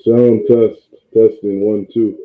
Sound test. Testing 1, 2.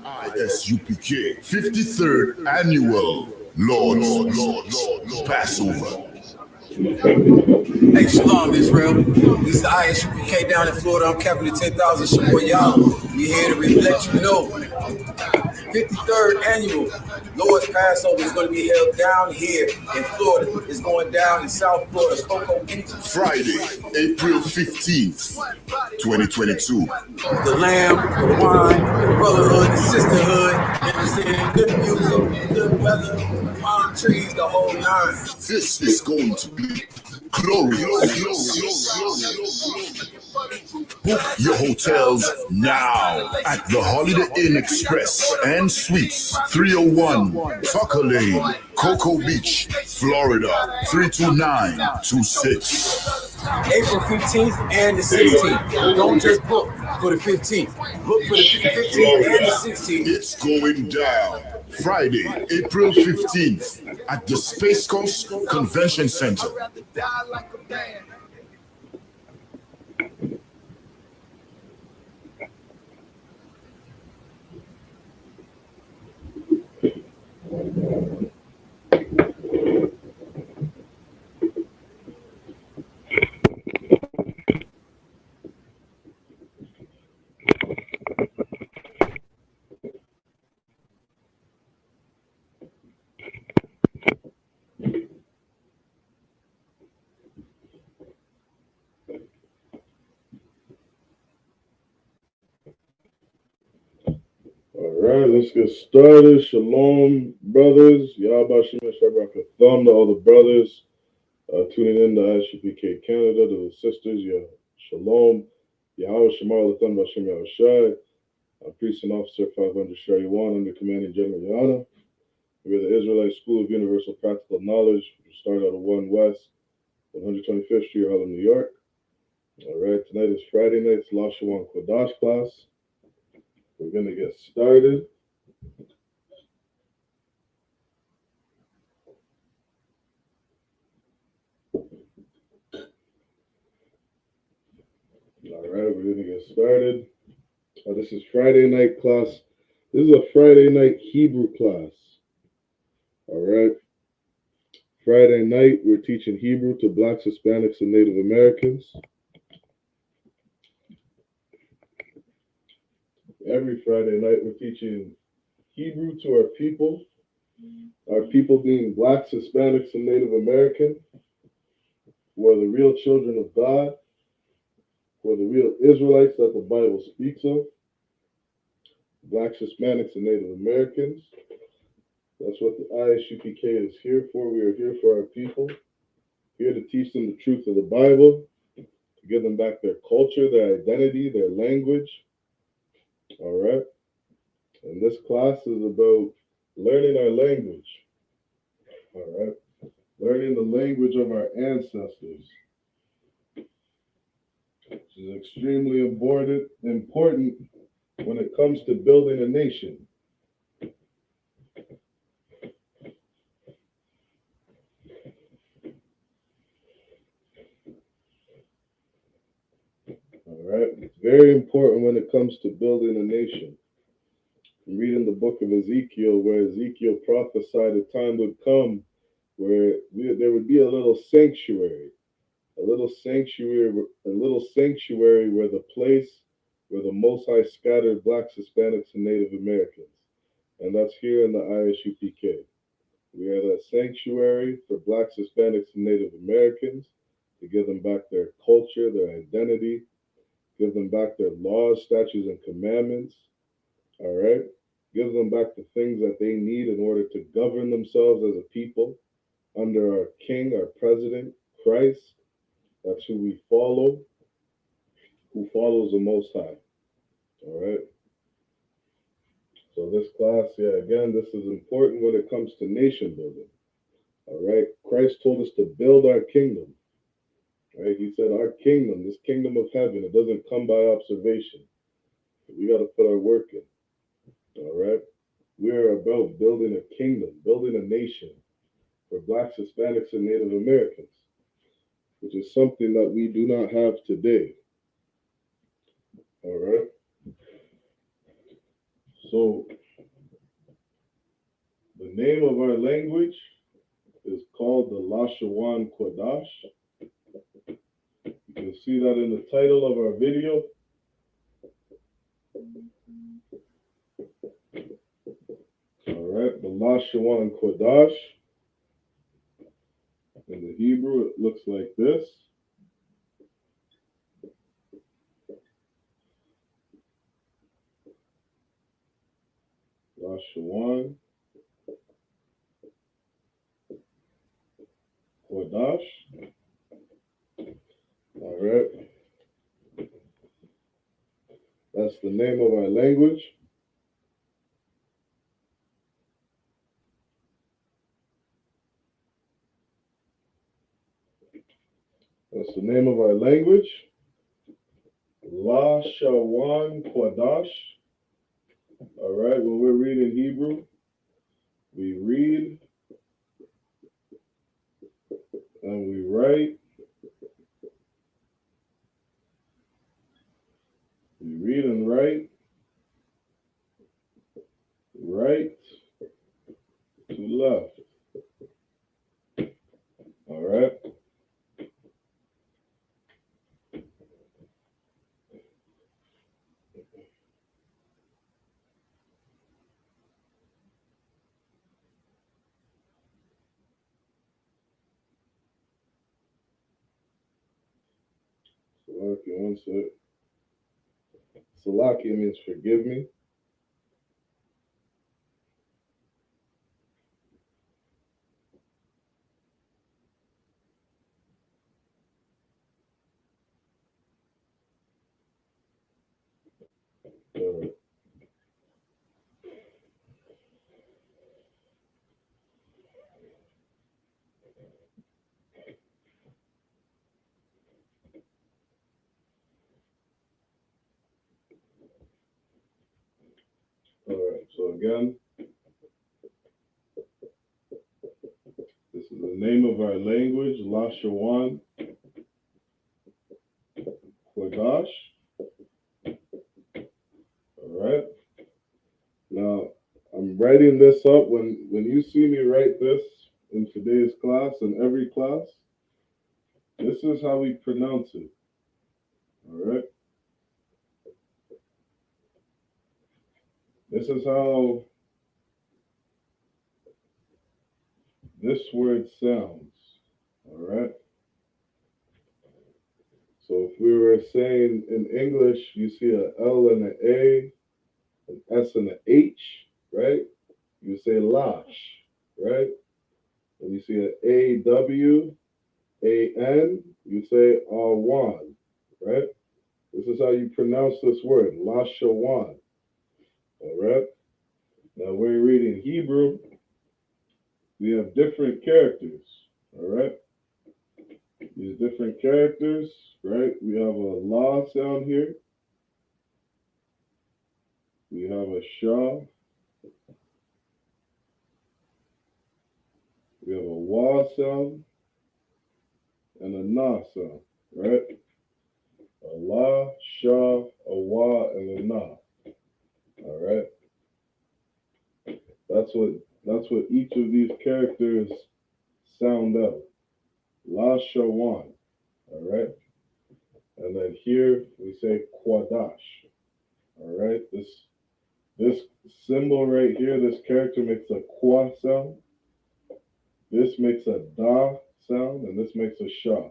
I.S.U.P.K. 53rd Annual Lord's Passover. Hey, Shalom, Israel. This is I.S.U.P.K. down in Florida. I'm Captain of 10,000. Shaboy Y'all. We here to let you know 53rd Annual Lord's Passover is going to be held down here in Florida. It's going down in South Florida, Cocoa Beach. Friday, April 15th, 2022. The lamb, the wine, the brotherhood, the sisterhood, and good music, good weather, palm trees, the whole nine. This is going to be glorious. Book your hotels now at the Holiday Inn Express and Suites, 301 Tucker Lane, Cocoa Beach, Florida, 32926. April 15th and the 16th. Don't just book for the 15th. Book for the 15th and the 16th. It's going down Friday, April 15th at the Space Coast Convention Center. All right, let's get started. Shalom, brothers. Yahbashim Shabbat to all the brothers tuning in to I.S.U.P.K. Canada, to the sisters. Shalom. Yahweh Shemar Latham Bashim Yahushai. Priest and Officer 500 Shariwan under Commanding General YAHANNA. We're the Israelite School of Universal Practical Knowledge. We started out of 1 West, 125th Street, Harlem, New York. All right, tonight is Friday night's Lashawan Qadash class. We're going to get started. All right, we're going to get started. This is Friday night class. This is a Friday night Hebrew class. All right. Friday night, we're teaching Hebrew to Blacks, Hispanics, and Native Americans. Every Friday night, we're teaching Hebrew to our people being blacks, Hispanics, and Native American, who are the real children of God, who are the real Israelites that the Bible speaks of, blacks, Hispanics, and Native Americans. That's what the I.S.U.P.K is here for. We are here for our people, here to teach them the truth of the Bible, to give them back their culture, their identity, their language. All right? And this class is about learning our language. All right? Learning the language of our ancestors, which is extremely important when it comes to building a nation. All right? It's very important when it comes to building a nation. I'm reading the book of Ezekiel, where Ezekiel prophesied a time would come where there would be a little sanctuary where the place where the Most High scattered blacks, Hispanics, and Native Americans. And that's here in the I.S.U.P.K. We are that sanctuary for blacks, Hispanics, and Native Americans to give them back their culture, their identity, give them back their laws, statutes, and commandments. All right? Give them back the things that they need in order to govern themselves as a people under our King, our President, Christ. That's who we follow, who follows the Most High. All right? So this class, again, this is important when it comes to nation building. All right? Christ told us to build our kingdom. Right? He said our kingdom, this kingdom of heaven, it doesn't come by observation. We got to put our work in. All right? We are about building a kingdom, building a nation for blacks, Hispanics, and Native Americans, which is something that we do not have today. All right? So, the name of our language is called the Lashawan Qadash. You can see that in the title of our video. All right, the Lashawan Qadash. In the Hebrew, it looks like this. Lashawan Qadash. All right. That's the name of our language. That's the name of our language. Lashawan Qadash. All right, when we're reading Hebrew, we read and we write. We read and write. Right to left. All right. Salaki, one sec. Salaki means forgive me. All right. All right. So again, this is the name of our language, Lashawan Qadash. All right. Now, I'm writing this up. When you see me write this in today's class, in every class, this is how we pronounce it. All right. This is how this word sounds. All right. So if we were saying in English, you see a L and an A, an S and an H, right? You say lash, right? When you see an A-W-A-N, you say Awan, right? This is how you pronounce this word, Lashawan, all right? Now we're reading Hebrew. We have different characters, all right? These different characters, right? We have a La sound here. We have a Shah. We have a Wa sound and a Na sound, right? A La, Shah, a Wa, and a Na, all right? That's what each of these characters sound out. Lashawan, all right? And then here we say Qadash, all right? This symbol right here, this character makes a Qua sound. This makes a Da sound, and this makes a Shah,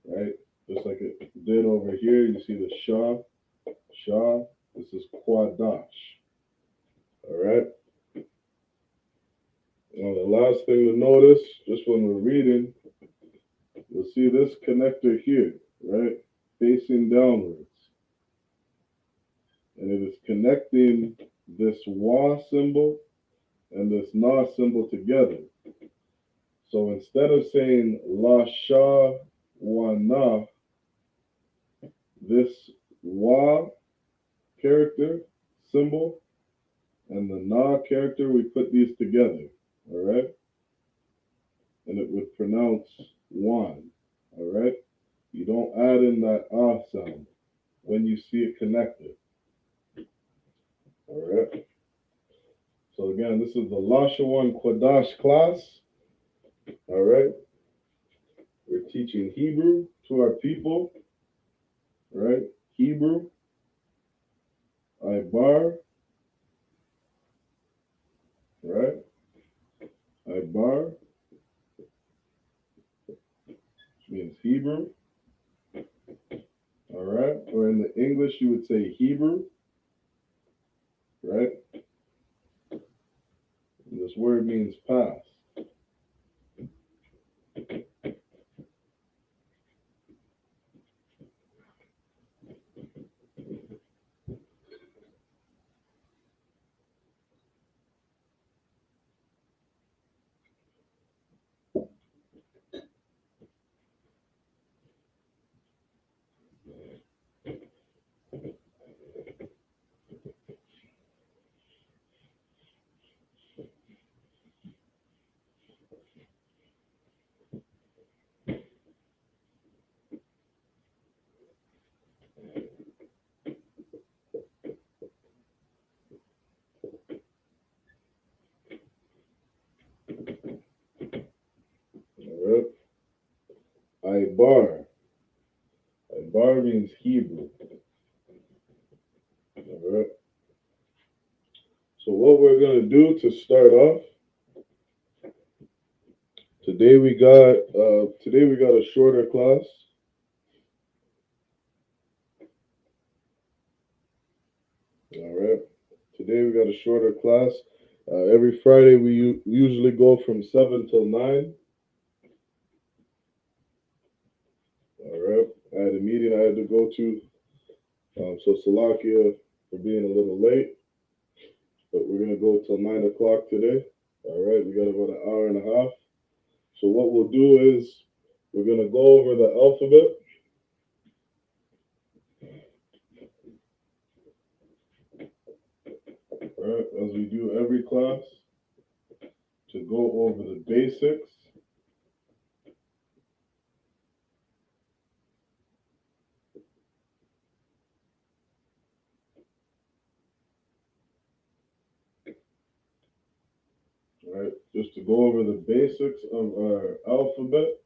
right? Just like it did over here, you see the Shah. This is Qadash, all right? Now the last thing to notice, just when we're reading, you'll see this connector here, right? Facing downwards. And it is connecting this Wa symbol and this Na symbol together. So instead of saying La Sha Wa Na, this Wa character symbol and the Na character, we put these together, all right? And it would pronounce Wan, all right? You don't add in that Ah sound when you see it connected, all right? So again, this is the Lashawan Qadash class, all right? We're teaching Hebrew to our people, right? Hebrew, Ibar, right? Ibar, which means Hebrew, all right? Or in the English, you would say Hebrew, right? And this word means past. All right? Ibar. Ibar means Hebrew. All right? So what we're going to do to start off, today we got a shorter class. All right. Today we got a shorter class. Every Friday we usually go from 7 till 9. All right. I had a meeting I had to go to. So Salakia for being a little late. But we're going to go till 9 o'clock today. All right. We got about an hour and a half. So what we'll do is we're going to go over the alphabet. All right. As we do every class, to go over the basics. All right, just to go over the basics of our alphabet.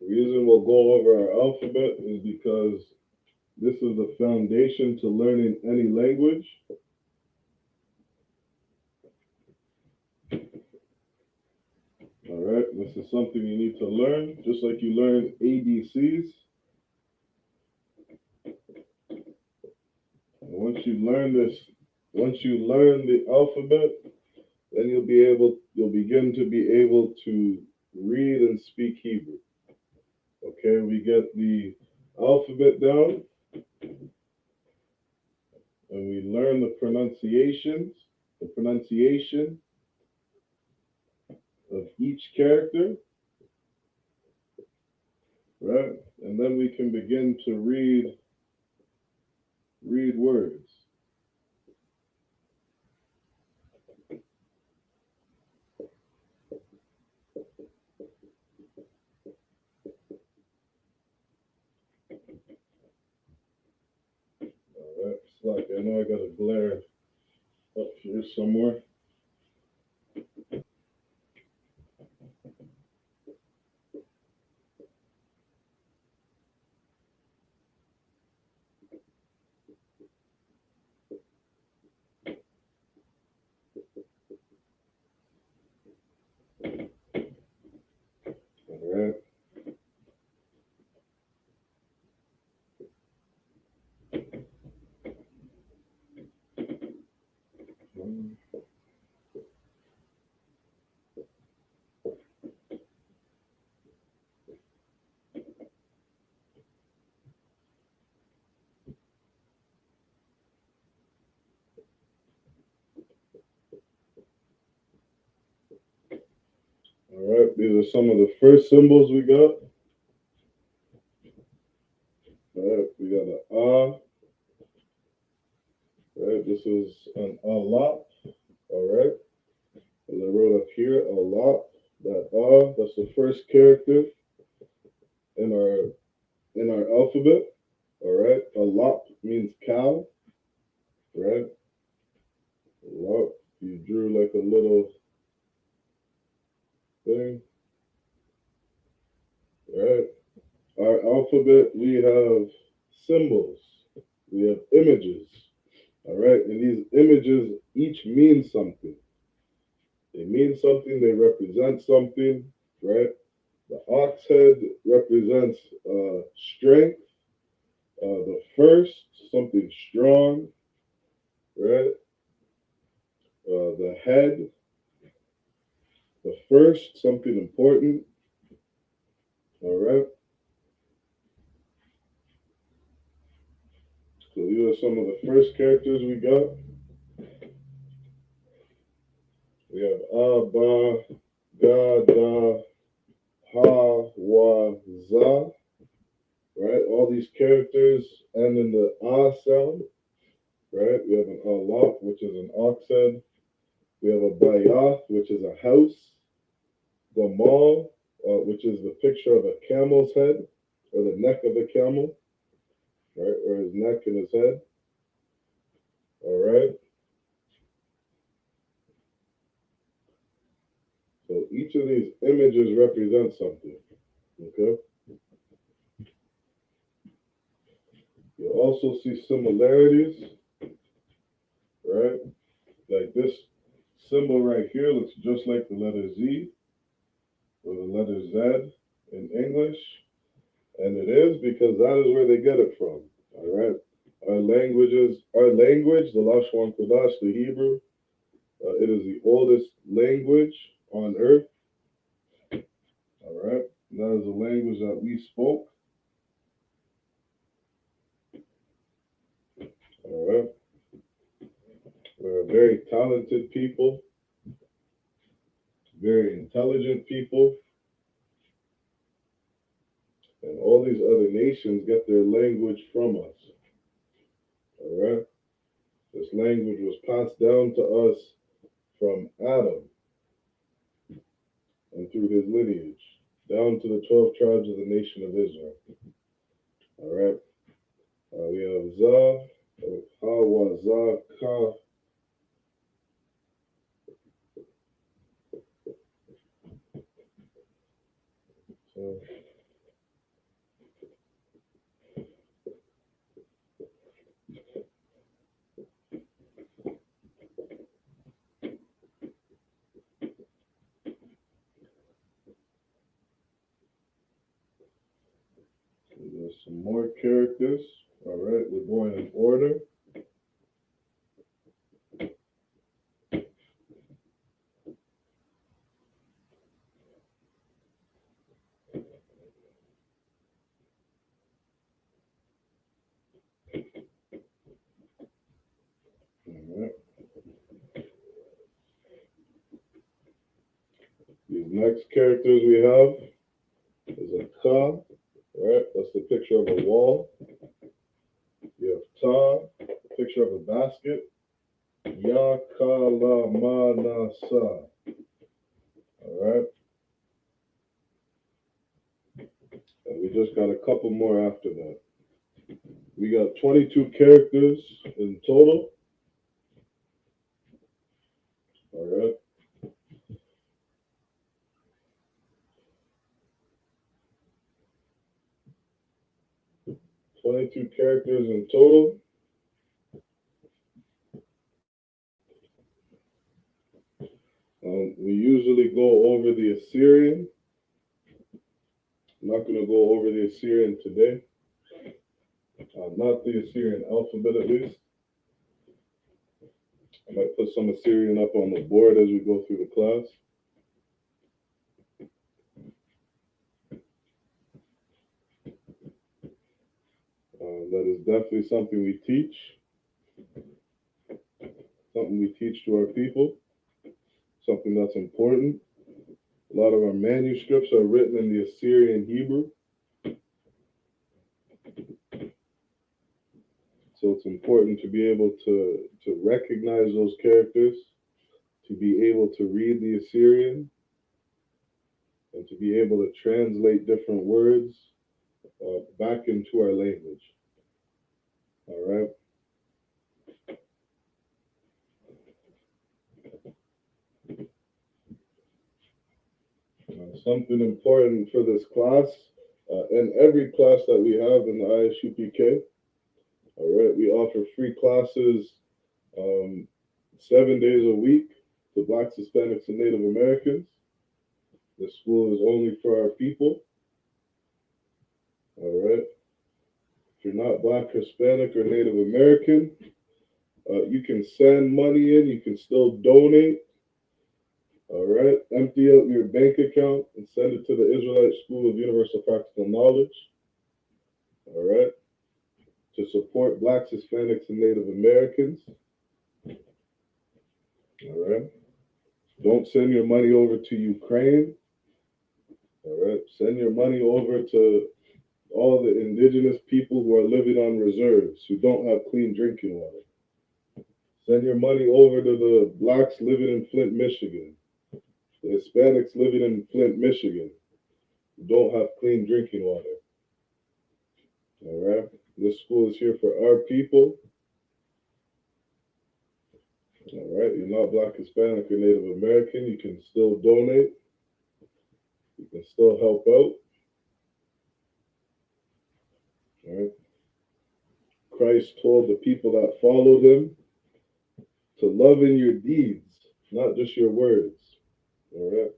The reason we'll go over our alphabet is because this is the foundation to learning any language. All right, this is something you need to learn, just like you learn ABCs. And once you learn the alphabet, then you'll begin to be able to read and speak Hebrew. Okay, we get the alphabet down, and we learn the pronunciation of each character, right? And then we can begin to read words. All right, it's like I know I got a glare up here somewhere. All right. All right, these are some of the first symbols we got. All right, we got an ah. Right, this is an Allah. All right, as I wrote up here, Allah. That ah, that's the first character in our alphabet. All right, Allah means cow. Right, Allah. You drew like a little thing. Right. Our alphabet, we have symbols, we have images. All right, and these images each mean something. They mean something, they represent something, right? The ox head represents strength, the first, something strong, right? The head, the first, something important, all right? So these are some of the first characters we got. We have A, Ba, Ga, Da, Ha, Wa, Za, right? All these characters end in the Ah sound, right? We have an Alaf, which is an ox head. We have a Bayath, which is a house. Gamal, which is the picture of a camel's head, or the neck of a camel, right? Or his neck and his head. All right. So each of these images represents something. Okay. You'll also see similarities, right? Like this symbol right here looks just like the letter Z or the letter Z in English. And it is because that is where they get it from. All right. Our language, the Lashawan Qadash, the Hebrew, it is the oldest language on earth. All right. And that is the language that we spoke. All right. We're a very talented people, very intelligent people. And all these other nations get their language from us. All right. This language was passed down to us from Adam and through his lineage, down to the 12 tribes of the nation of Israel. All right. We have Za, Ha, Wa, Za, Ka. So, characters. All right, we're going in order. All right. These next characters we have is a ta. Right, that's the picture of a wall. You have ta, a picture of a basket. Ya ka la ma na sa. All right. And we just got a couple more after that. We got 22 characters in total. All right. Twenty-two characters in total. We usually go over the Assyrian. I'm not going to go over the Assyrian today. Not the Assyrian alphabet, at least. I might put some Assyrian up on the board as we go through the class. That is definitely something we teach. Something we teach to our people. Something that's important. A lot of our manuscripts are written in the Assyrian Hebrew. So it's important to be able to recognize those characters, to be able to read the Assyrian, and to be able to translate different words back into our language. All right. Something important for this class, and every class that we have in the I.S.U.P.K. All right, we offer free classes 7 days a week to Blacks, Hispanics, and Native Americans. The school is only for our people. All right. If you're not Black, Hispanic, or Native American, you can send money in. You can still donate. All right. Empty out your bank account and send it to the Israelite School of Universal Practical Knowledge. All right. To support Blacks, Hispanics, and Native Americans. All right. Don't send your money over to Ukraine. All right. Send your money over to all the indigenous people who are living on reserves, who don't have clean drinking water. Send your money over to the Blacks living in Flint, Michigan. The Hispanics living in Flint, Michigan, who don't have clean drinking water. All right. This school is here for our people. All right. You're not Black, Hispanic, or Native American. You can still donate. You can still help out. All right. Christ told the people that followed him to love in your deeds, not just your words. All right.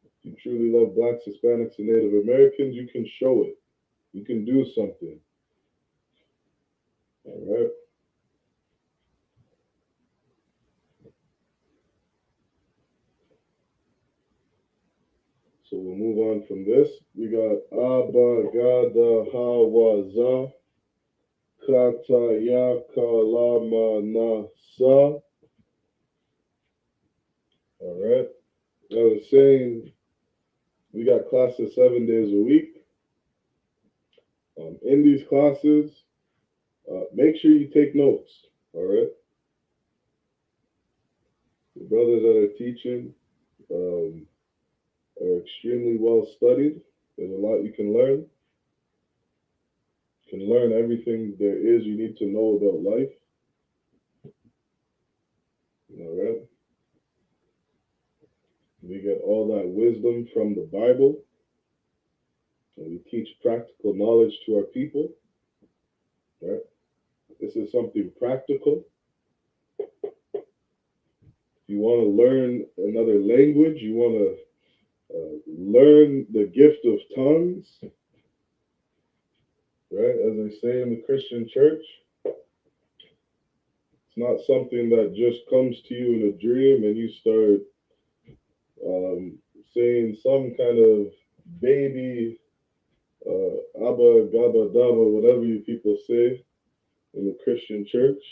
If you truly love Blacks, Hispanics, and Native Americans, you can show it. You can do something. All right. So we'll move on from this. We got Abba Gada Hawaza Kata Yakalama Nasa. All right. I was saying we got classes 7 days a week. In these classes, make sure you take notes. All right. The brothers that are teaching are extremely well studied. There's a lot you can learn. You can learn everything there is you need to know about life. All right. We get all that wisdom from the Bible. And we teach practical knowledge to our people. Right? This is something practical. If you want to learn another language, you want to learn the gift of tongues, right? As they say in the Christian church, it's not something that just comes to you in a dream and you start saying some kind of baby, abba, gabba, dabba, whatever you people say in the Christian church.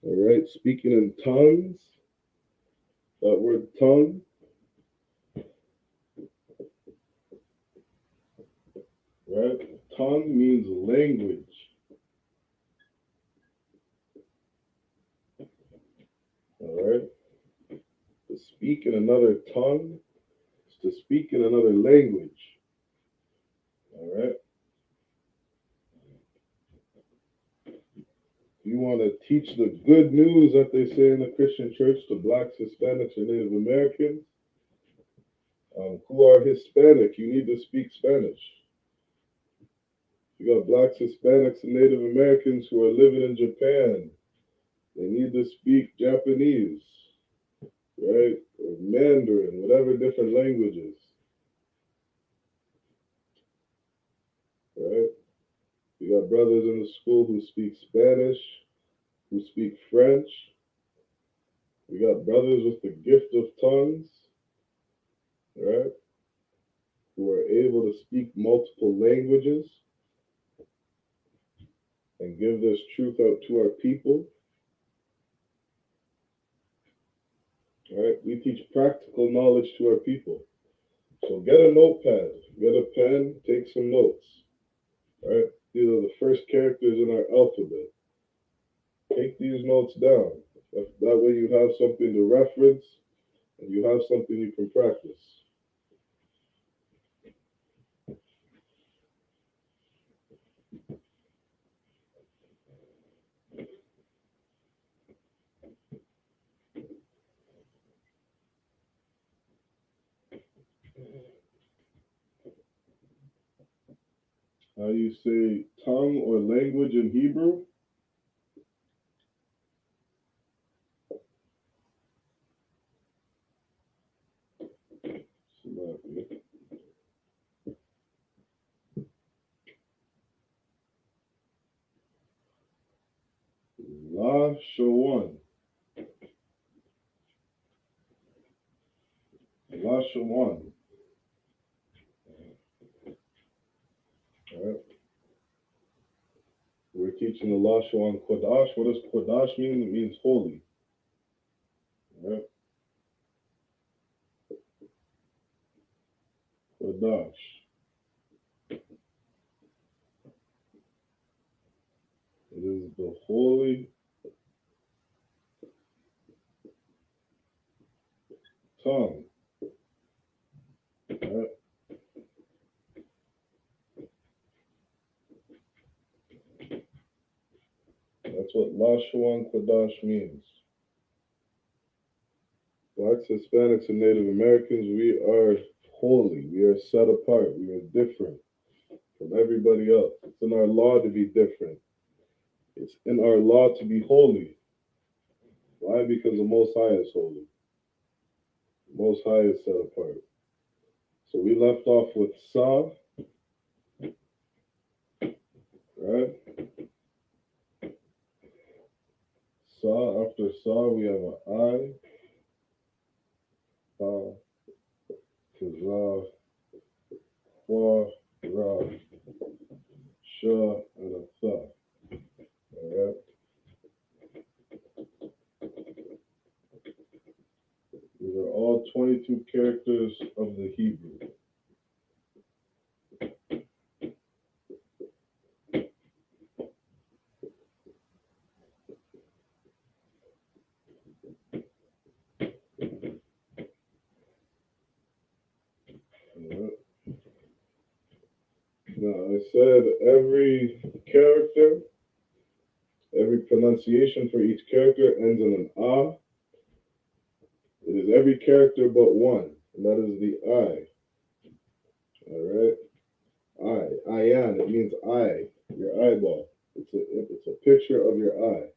All right, speaking in tongues. That word tongue, right? Tongue means language. All right? To speak in another tongue is to speak in another language. All right? You want to teach the good news that they say in the Christian church to blacks, Hispanics, or Native Americans who are Hispanic. You need to speak Spanish. You got blacks, Hispanics, and Native Americans who are living in Japan. They need to speak Japanese, right? Or Mandarin, whatever different languages, right? You got brothers in the school who speak Spanish, who speak French. We got brothers with the gift of tongues, right? Who are able to speak multiple languages and give this truth out to our people. Right? We teach practical knowledge to our people. So get a notepad, get a pen, take some notes. Right? These are the first characters in our alphabet. Take these notes down. That way you have something to reference and you have something you can practice. How you say tongue or language in Hebrew? Lashawan. Lashawan. All right. We're teaching the Lashawan Qadash. What does Qadash mean? It means holy. All right. Qadash. It is the holy tongue. All right. That's what Lashawan Qadash means. Blacks, Hispanics, and Native Americans, we are holy. We are set apart. We are different from everybody else. It's in our law to be different. It's in our law to be holy. Why? Because the Most High is holy. The Most High is set apart. So we left off with Sa, right? Sa, after Sa, we have an I, Ha, Kazah, Kwa, Ra, Sha, and a Tha. All right? These are all 22 characters of the Hebrew. All right? Now, I said every character, every pronunciation for each character ends in an Ah. It is every character but one, and that is the I. All right? Ayan, it means eye, your eyeball. It's a picture of your eye.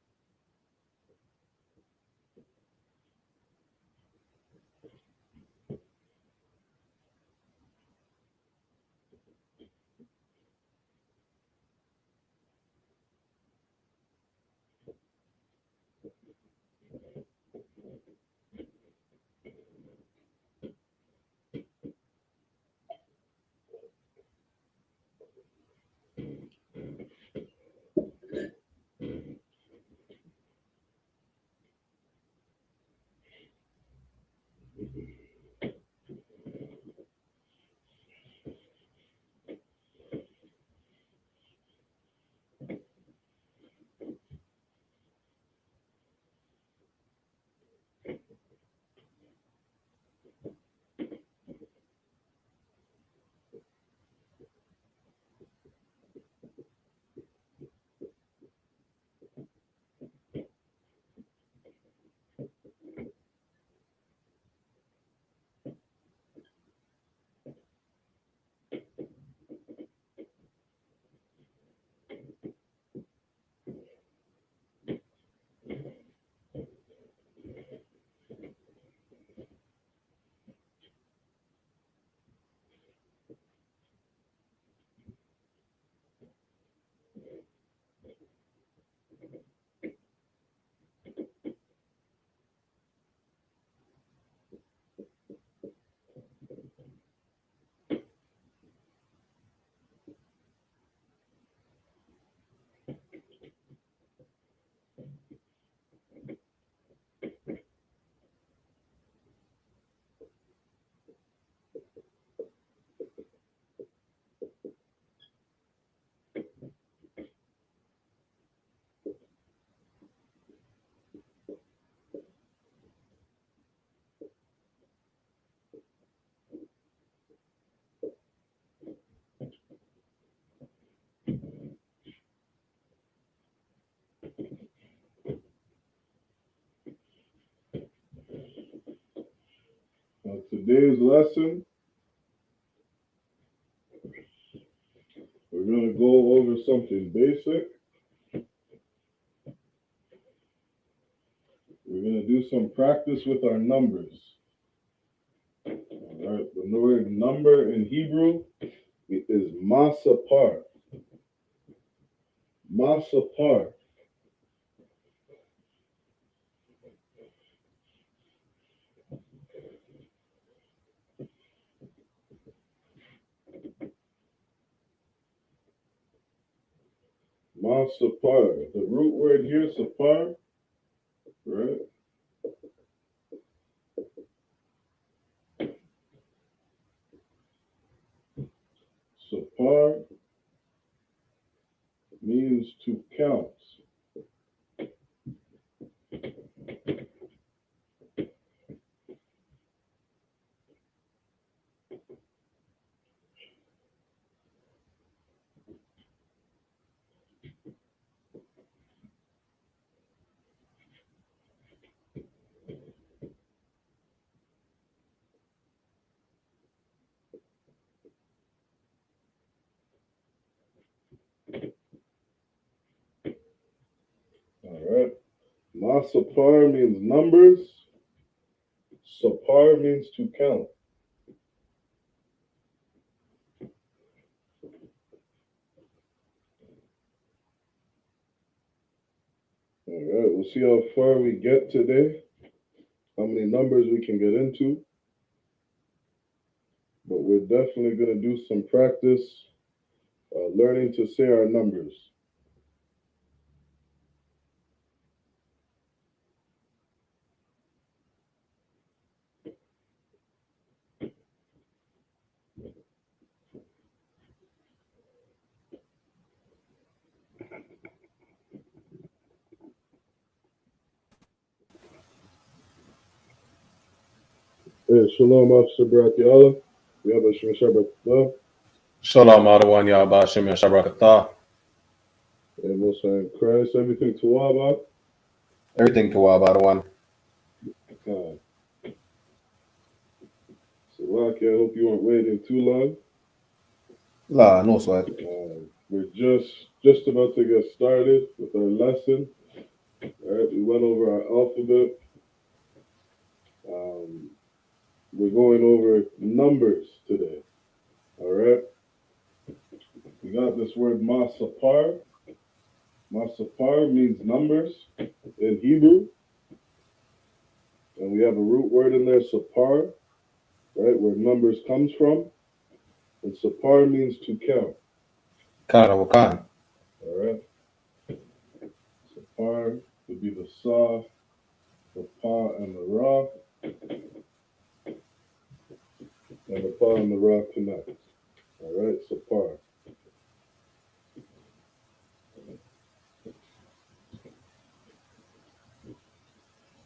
Today's lesson, we're going to go over something basic. We're going to do some practice with our numbers. All right, the word number in Hebrew is masapar. Masapar. Masapar. The root word here, sapar, right? Sapar means to count. All right. Masapar means numbers. Sapar means to count. All right, we'll see how far we get today, how many numbers we can get into. But we're definitely going to do some practice learning to say our numbers. Hey, Shalom, Officer Brakiala. We have a Shabbat. Shalom, Adawan, Yahba, Shem Yashabrakatah. And Most High in Christ. Everything to Wabak. Everything to Adawan. So, Laki, I hope you weren't waiting too long. La, no sweat. We're just about to get started with our lesson. All right, we went over our alphabet. We're going over numbers today. All right. We got this word masapar. Masapar means numbers in Hebrew. And we have a root word in there, sapar, right, where numbers comes from. And sapar means to count. Karawakan. All right. Sapar would be the sa, the pa, and the ra. and upon the rock tonight. All right, Sapar.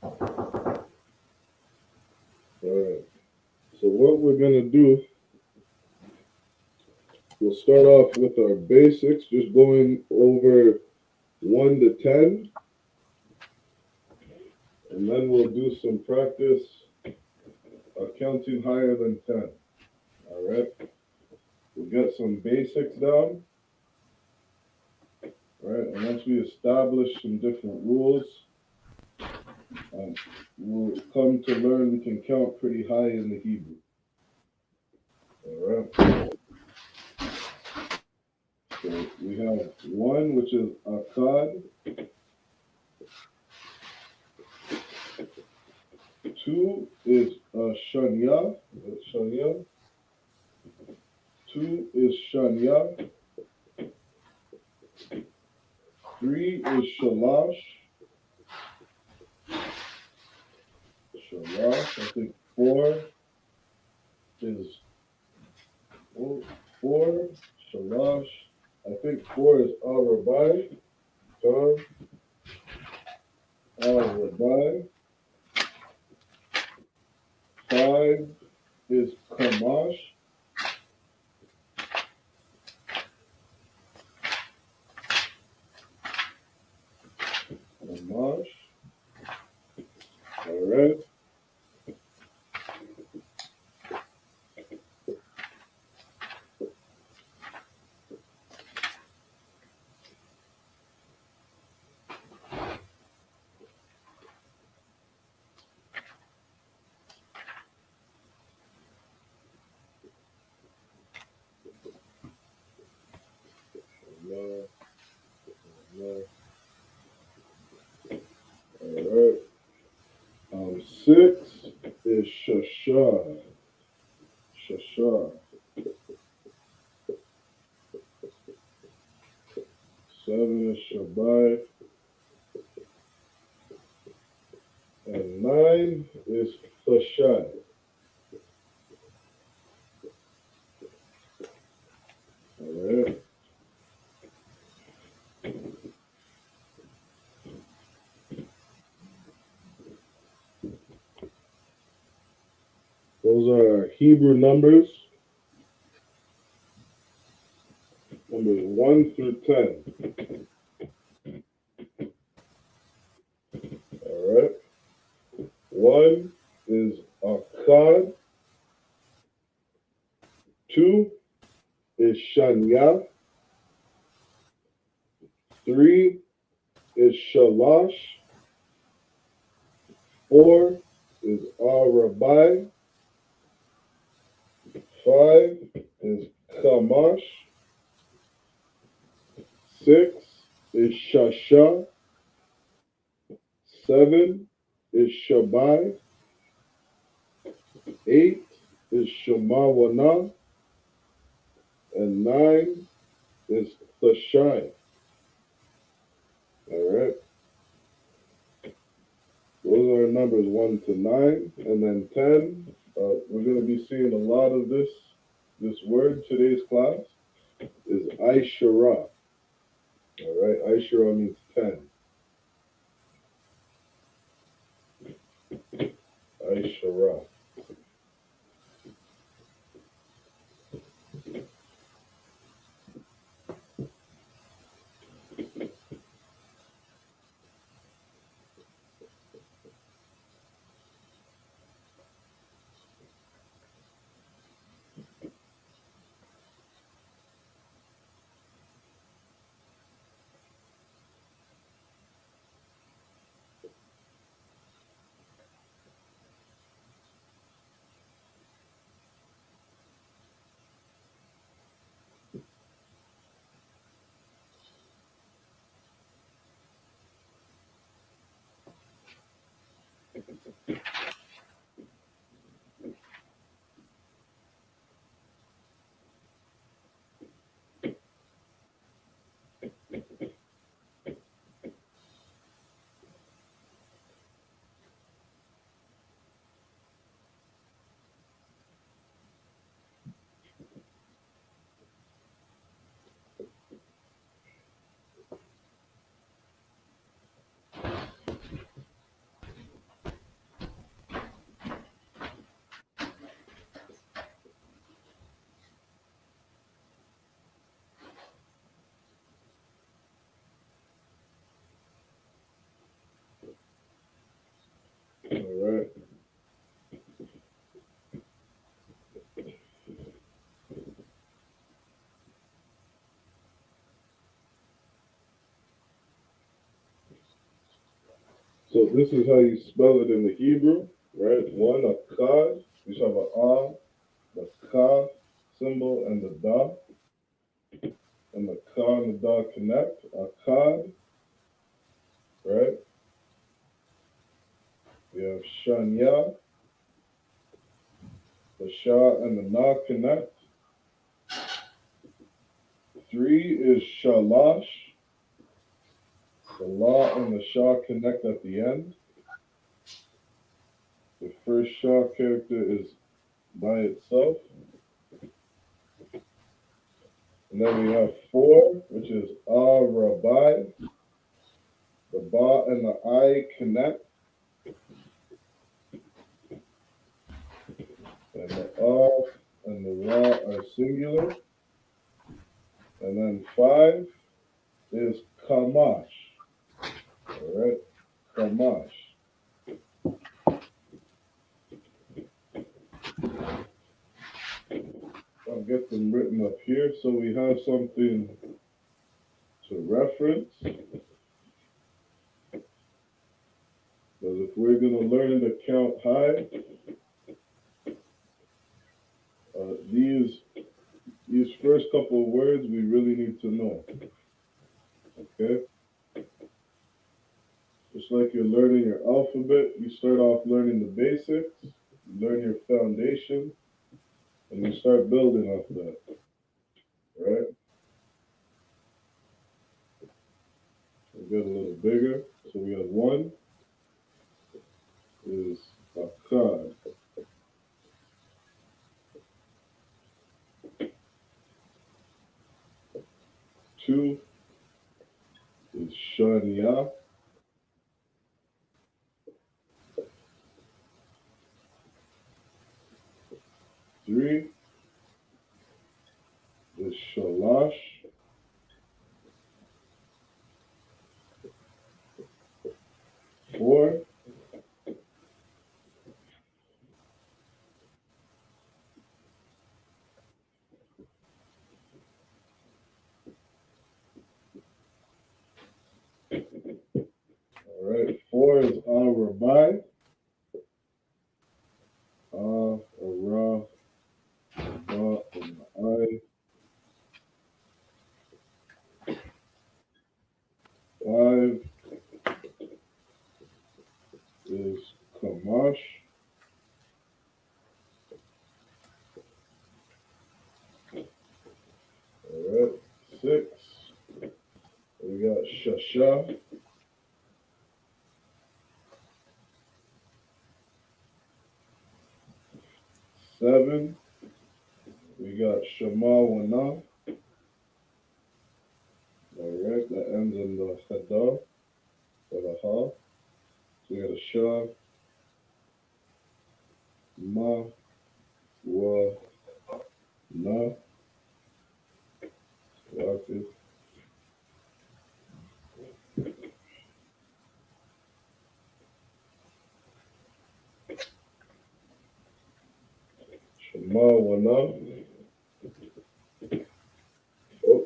All right. So what we're gonna do, we'll start off with our basics, just going over 1 to 10, and then we'll do some practice counting higher than 10. All right. We'll get some basics down. All right, and once we establish some different rules, we'll come to learn we can count pretty high in the Hebrew. All right. So we have 1, which is Akkad. 2 is Shanya. 2 is Shanya. 3 is Shalash. I think 4 is 4. Shalash. I think 4 is Al-Rabai. Al-Rabai. 5 is Kamash. Kamash. All right. All right. 6 is Shashar. 7 is Shabbai. And 9 is Fashai. All right. Those are our Hebrew numbers. Numbers 1 through 10. All right. 1 is Akkad. 2 is Shanya. 3 is Shalash. 4 is Al-Rabai. 5 is Kamash. 6 is Shasha. 7 is Shabbai. 8 is Shemawana. And 9 is Thashai. All right. Those are numbers 1 to 9. And then 10, we're going to be seeing a lot of this word today's class is Aishara. All right. Aishara means 10. Aishara. So this is how you spell it in the Hebrew, right? One, a Qad. You have a A, the Ka symbol, and the Da. And the Ka and the Da connect. A Qad, right? We have Shanya. The Sha and the Na connect. 3 is Shalash. The La and the Sha connect at the end. The first Sha character is by itself. And then we have 4, which is Arabai. The Ba and the I connect. And the and the Ra are singular. And then 5 is Kamash. All right, Kamash. I'll get them written up here so we have something to reference. Because if we're going to learn to count high, these first couple of words we really need to know. Okay? Just like you're learning your alphabet, you start off learning the basics, you learn your foundation, and you start building off that. Right? We'll get a little bigger. So we have 1 is Akkad. 2 is Shania. 3 is Shalash. 4 all right, 4 is Arabai. Ra, Ba, and I. 5 is Kamash. All right, 6 we got Shasha. 7 we got Shemawana. All right, that ends in the Chada or the Ha. So we got a Sha, Ma, Wa, Na. Rocket. Shemawana. Oh,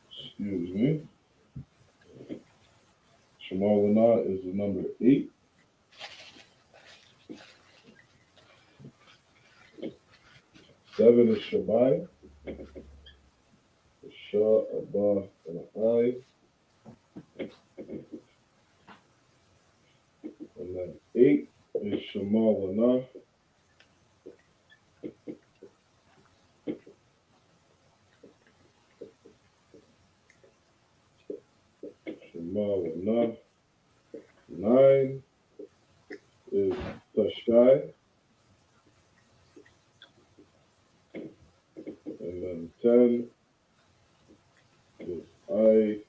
excuse me. Shemawana is the number 8. 7 is Shabai. Sha, a Ba, and an I. And then 8 is Shemawana. Shemawana. 9 is Tashai. And then 10 is I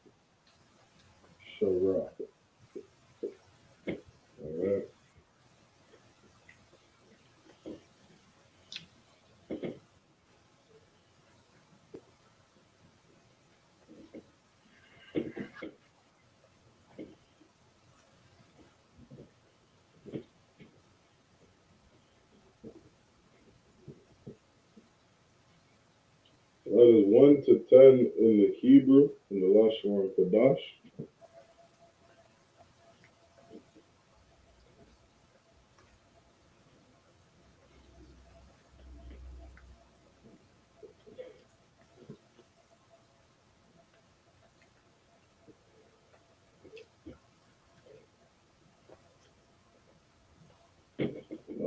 Shara. All right. That is 1 to 10 in the Hebrew, in the Lashawan Qadash.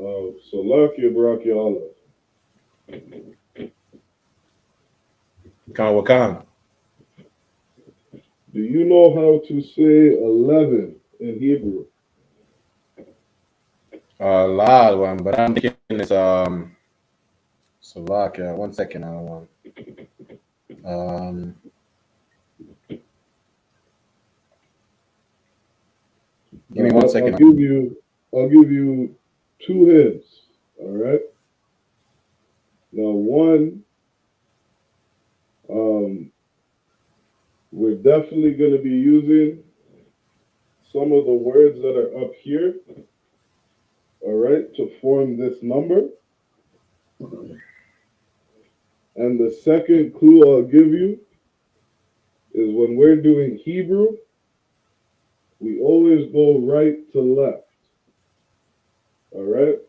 Salakia Baraki Allah. Khan Wakan. Do you know how to say 11 in Hebrew? La one, but I'm thinking it's Slovakia. 1 second, I don't want. Give me 1 second. I'll give you 2 hints. All right. Now, one, we're definitely going to be using some of the words that are up here, all right, to form this number. And the second clue I'll give you is when we're doing Hebrew, we always go right to left, all right?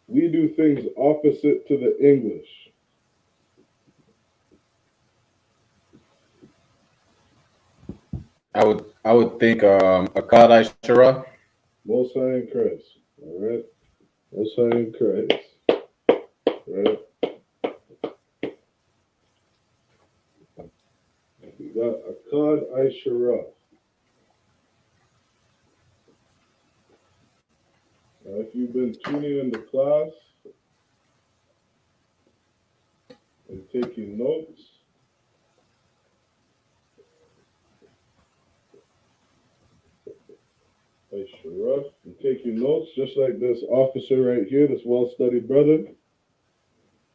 We do things opposite to the English. I would think a Qadash. Most High in Christ, all right? Most High in Christ, right? We got Akkad I.S.U.P.K. Now, if you've been tuning into class and taking notes, I.S.U.P.K. and taking notes, just like this officer right here, this well-studied brother,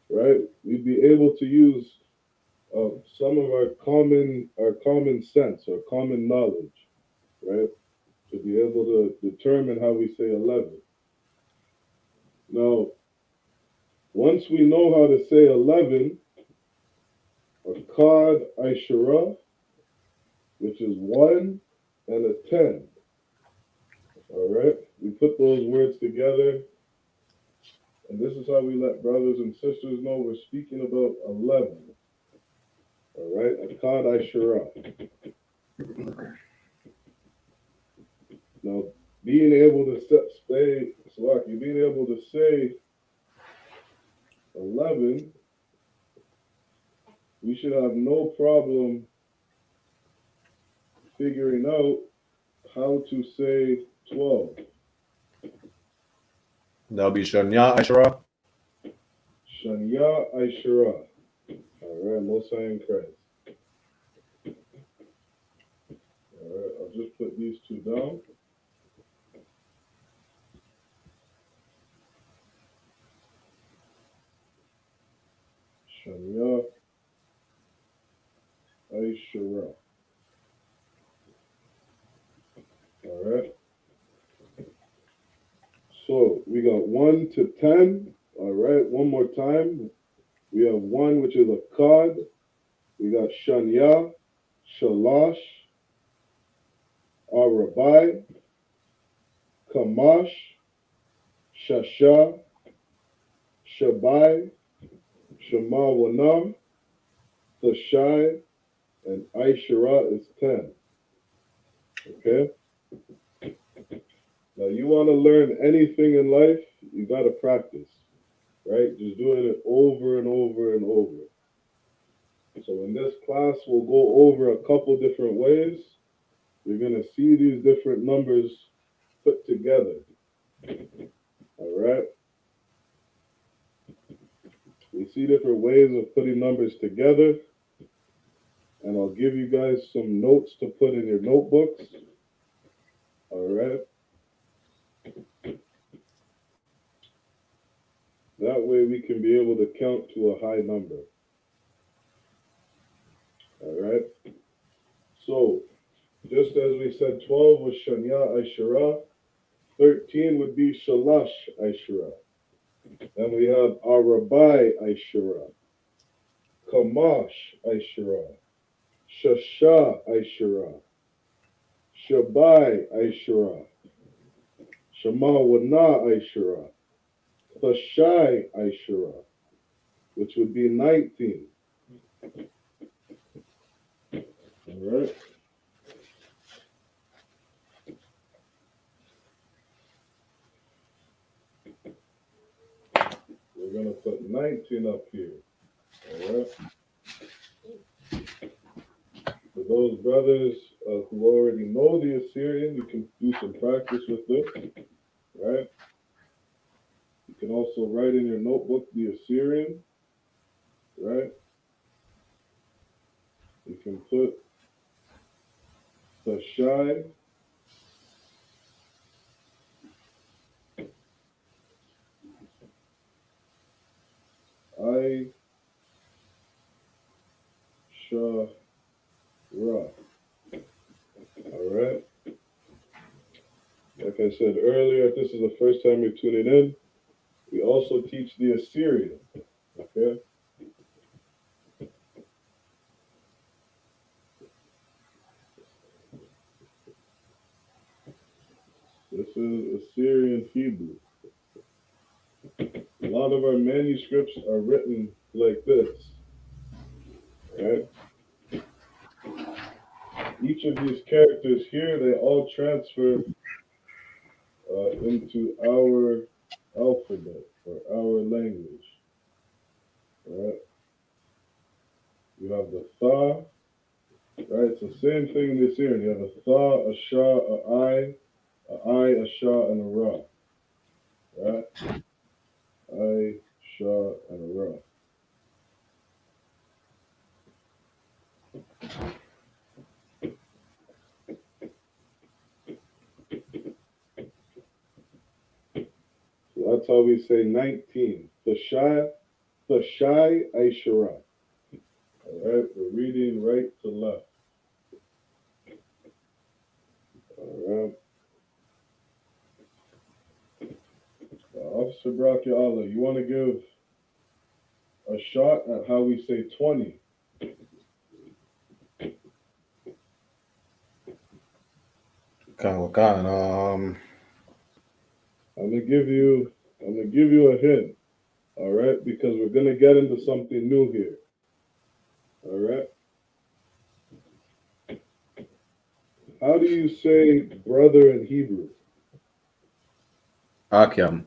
right? We'd be able to use some of our common sense or common knowledge, right? To be able to determine how we say 11. Now, once we know how to say 11, a Akkad I.S.U.P.K, which is 1 and a 10. All right? We put those words together, and this is how we let brothers and sisters know we're speaking about 11. All right? Akkad I.S.U.P.K. Now, being able to say 11, we should have no problem figuring out how to say 12. That'll be Shania Ashura. Shania I.S.U.P.K. All right, Most High in Christ. All right, I'll just put these two down. Shania I.S.U.P.K. All right. So we got 1 to 10. All right, one more time. We have 1, which is a Akkad. We got Shania, Shalash, Arabai, Kamash, Shasha, Shabai, Shemawana, Thashai, and I.S.U.P.K. is 10. Okay? Now, you want to learn anything in life, you got to practice, right? Just doing it over and over and over. So in this class, we'll go over a couple different ways. You're going to see these different numbers put together. All right? We see different ways of putting numbers together. And I'll give you guys some notes to put in your notebooks. All right? That way we can be able to count to a high number. All right? So, just as we said, 12 was Shania I.S.U.P.K. 13 would be Shalash I.S.U.P.K. Then we have Arabai I.S.U.P.K. Kamash I.S.U.P.K. Shasha I.S.U.P.K. Shabai I.S.U.P.K. Shemawana I.S.U.P.K. Thashai I.S.U.P.K., which would be 19. All right. going to put 19 up here. All right. For those brothers who already know the Assyrian, you can do some practice with this, right? You can also write in your notebook the Assyrian, right? You can put the shy, I.S.U.P.K. All right. Like I said earlier, if this is the first time you're tuning in, we also teach the Assyrian. Okay. This is Assyrian Hebrew. A lot of our manuscripts are written like this. Right? Each of these characters here, they all transfer into our alphabet or our language. Right? You have the Tha, right? It's the same thing in this here. You have a Tha, a Sha, a Sha, and a Ra. Right? I, Sha, and a Ra. So that's how we say 19. The Shy, Aishara. All right, we're reading right to left. All right. Officer Braki Allah, you want to give a shot at how we say 20? Wakan. I'm gonna give you a hint. All right, because we're gonna get into something new here. All right. How do you say brother in Hebrew? Akyam.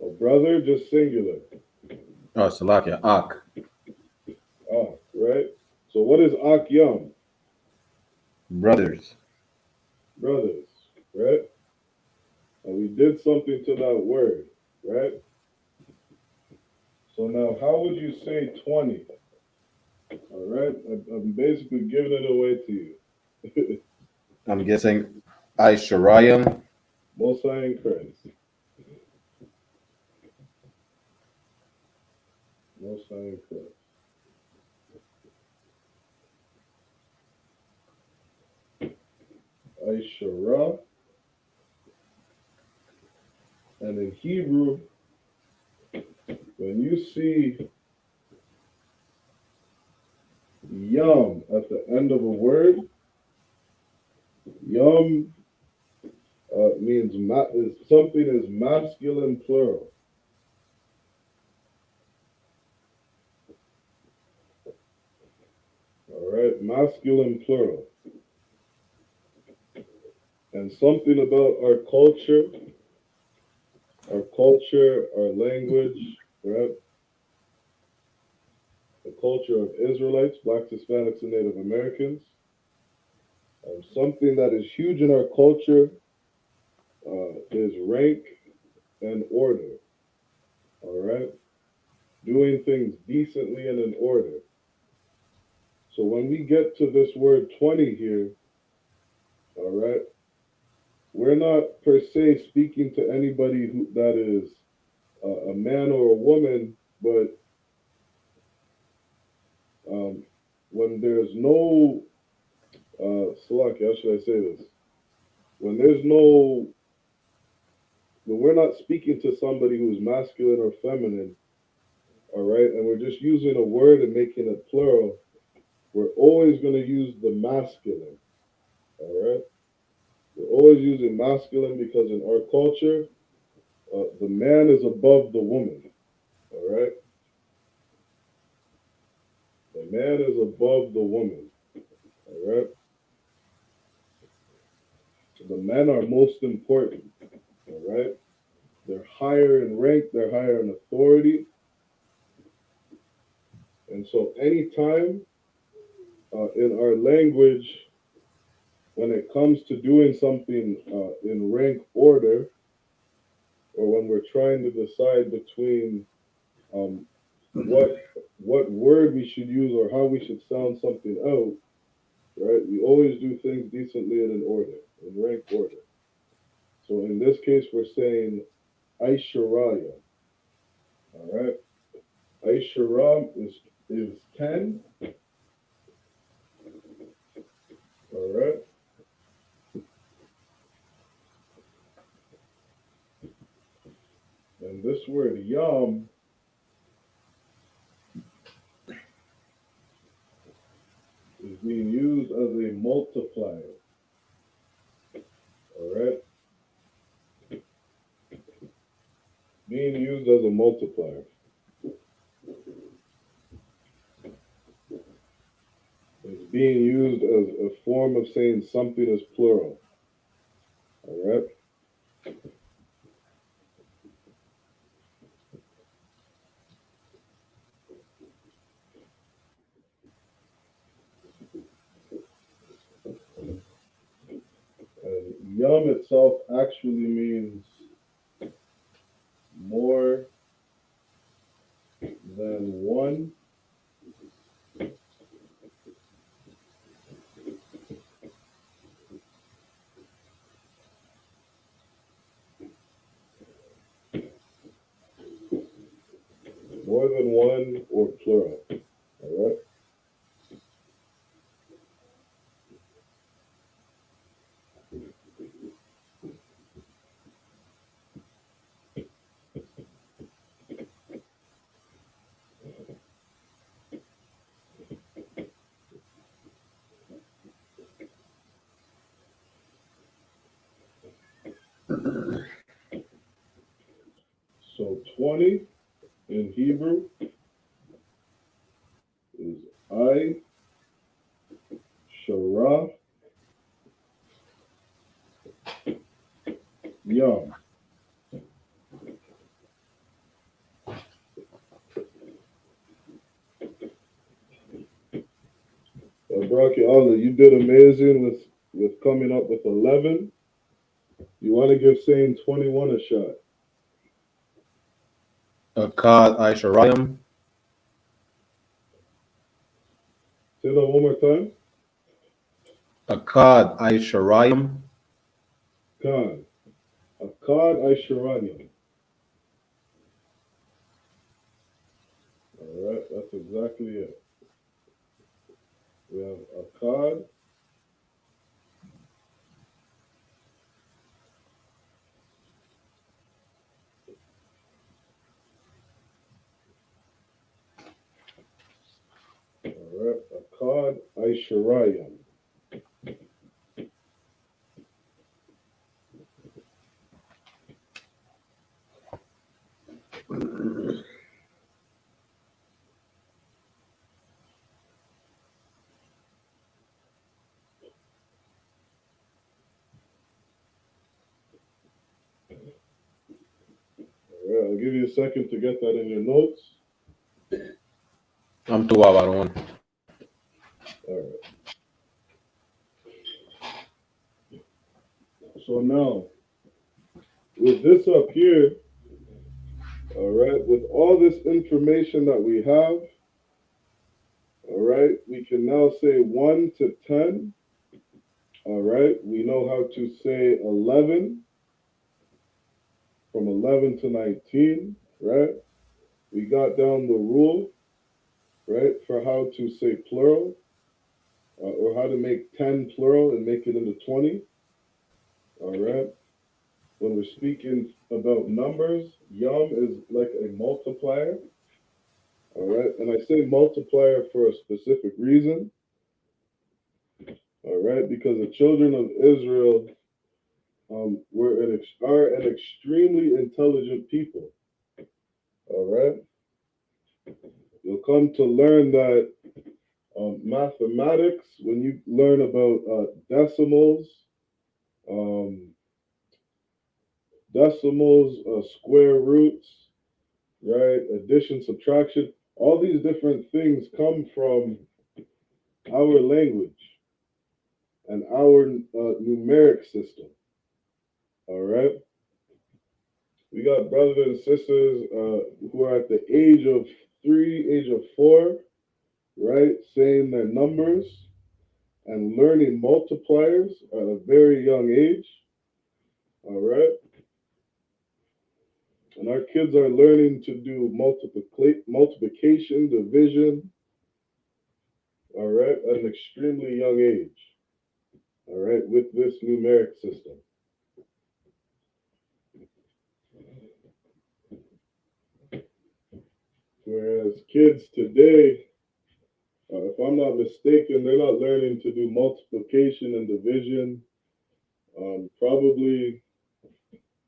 A brother, just singular. Oh, Salakia. Ak. Ah, right. So what is Akyam? Brothers. Brothers, right? And we did something to that word, right? So now, how would you say 20? All right, I'm basically giving it away to you. I'm guessing Aishariam. Most High in Christ. Most High in Christ. Aishara. And in Hebrew, when you see yum at the end of a word, yum means something is masculine plural. All right, masculine plural. And something about our culture, our language, right? The culture of Israelites, Blacks, Hispanics, and Native Americans. Something that is huge in our culture is rank and order. All right? Doing things decently and in order. So when we get to this word 20 here, all right, we're not per se speaking to anybody that is a man or a woman, but when there's no, Salaki, how should I say this? When we're not speaking to somebody who's masculine or feminine, all right, and we're just using a word and making it plural, we're always going to use the masculine, all right? We're always using masculine because in our culture, the man is above the woman, all right? The man is above the woman, all right? The men are most important, all right? They're higher in rank, they're higher in authority. And so anytime in our language, when it comes to doing something in rank order, or when we're trying to decide between what word we should use or how we should sound something out, right? We always do things decently and in order, in rank order. So in this case, we're saying Aisharaya. All right. Aisharam is 10. All right. And this word yam is being used as a multiplier. All right. Being used as a multiplier. It's being used as a form of saying something is plural. All right. And yam itself actually means more than one. More than one or plural. All right. So 20 in Hebrew is I, Shara, Yam. Braki Allah, you did amazing with coming up with 11. You want to give saying 21 a shot. Akkad Aisharayim. Say that one more time. Akkad Aisharayim. Khan. Akkad Aisharanyam. All right, that's exactly it. We have Akkad. All right, Akkad Aisharayam. All right, I'll give you a second to get that in your notes. I'm too on. All right. So now, with this up here, all right, with all this information that we have, all right, we can now say 1 to 10. All right, we know how to say 11, from 11 to 19, right? We got down the rule, right, for how to say plural, or how to make 10 plural and make it into 20. All right. When we're speaking about numbers, yam is like a multiplier. All right. And I say multiplier for a specific reason. All right. Because the children of Israel are an extremely intelligent people. All right. You'll come to learn that mathematics, when you learn about decimals, decimals, square roots, right? Addition, subtraction. All these different things come from our language and our numeric system. All right. We got brothers and sisters who are at the age of 3, age of 4, right? Saying their numbers and learning multipliers at a very young age. All right. And our kids are learning to do multiplication, division, all right, at an extremely young age, all right, with this numeric system. Whereas kids today, if I'm not mistaken, they're not learning to do multiplication and division.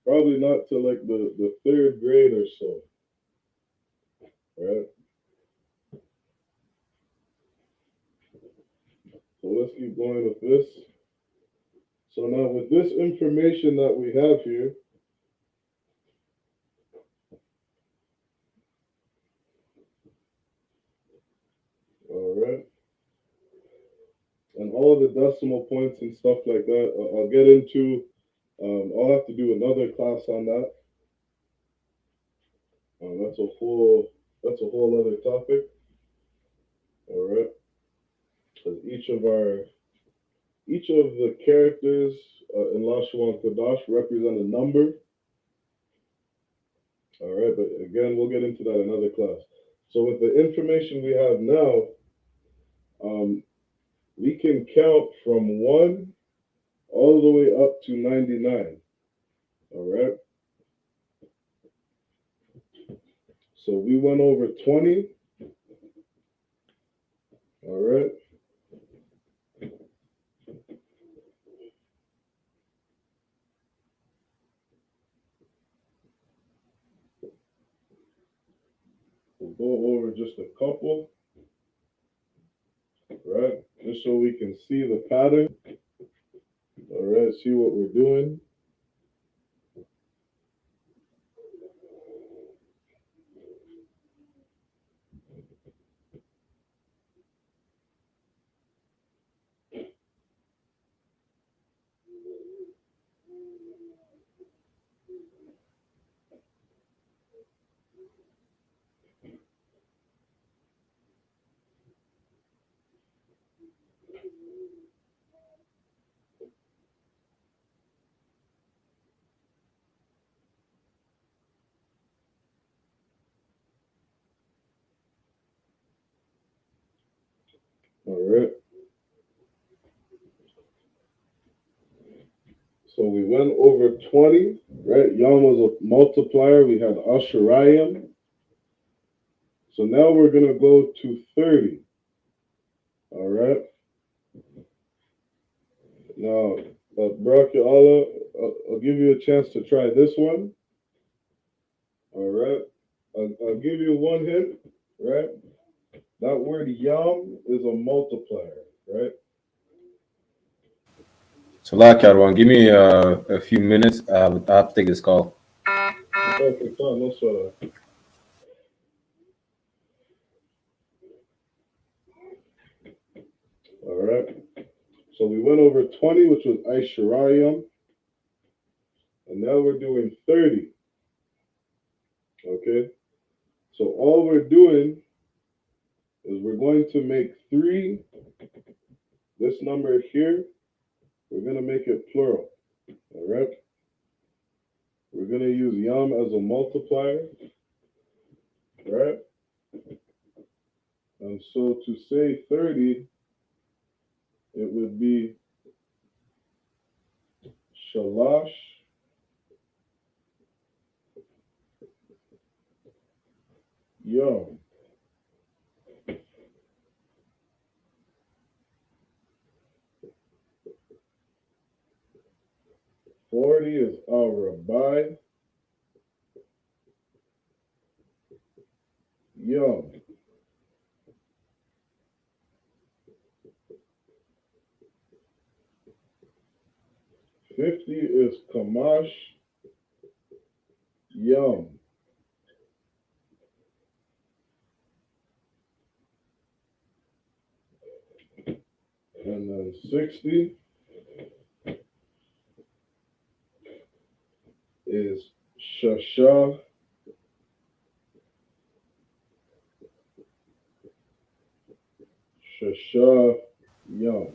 Probably not to like the third grade or so, right? So let's keep going with this. So now with this information that we have here, all right, and all the decimal points and stuff like that, I'll get into. I'll have to do another class on that. That's a whole other topic. All right, because each of the characters in Lashawan Qadash represent a number. All right, but again, we'll get into that in another class. So with the information we have now, we can count from 1 all the way up to 99. All right. So we went over 20. All right. We'll go over just a couple, right? Just so we can see the pattern. All right, see what we're doing. All right. So we went over 20, right? Yom was a multiplier. We had Asherayim. So now we're going to go to 30. All right. Now, Barak Allah, I'll give you a chance to try this one. All right. I'll give you one hint, right? That word yam is a multiplier, right? So, Karwan, give me a few minutes. I have to take this call. Okay, fine, no sweat. All right. So we went over 20, which was Aishirayim, and now we're doing 30. Okay. So all we're doing is we're going to make 3. This number here, we're going to make it plural. All right. We're going to use yam as a multiplier. Right. And so to say 30, it would be shalash yam. 40 is our rabbi yam. 50 is kamash Yom. And then 60 is Shasha. Shasha Yom.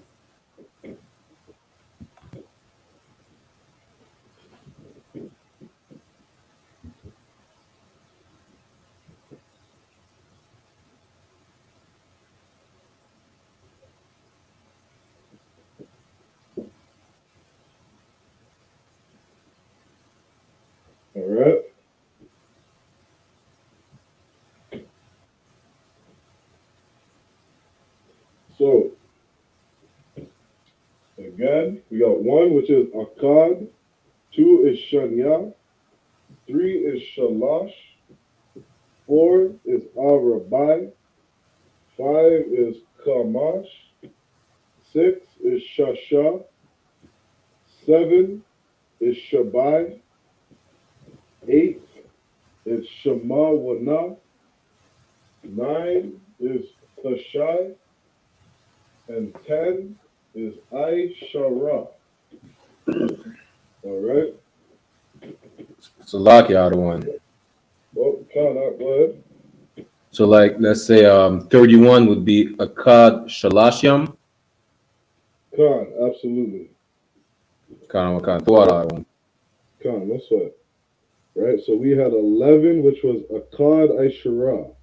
All right. So again, we got 1, which is Akkad. 2 is Shanya. 3 is Shalash. 4 is Arabai. 5 is Kamash. 6 is Shasha. 7 is Shabai. 8 is Shema Wana. 9 is Thashai. And 10 is Aishara. All right. So lock you out of one. Well, Kana, go ahead. So like let's say 31 would be Akkad Shalashyam. Khan, absolutely. Kind of thought out of one. Khan, that's what. Right. So we had 11, which was Akkad Aishara.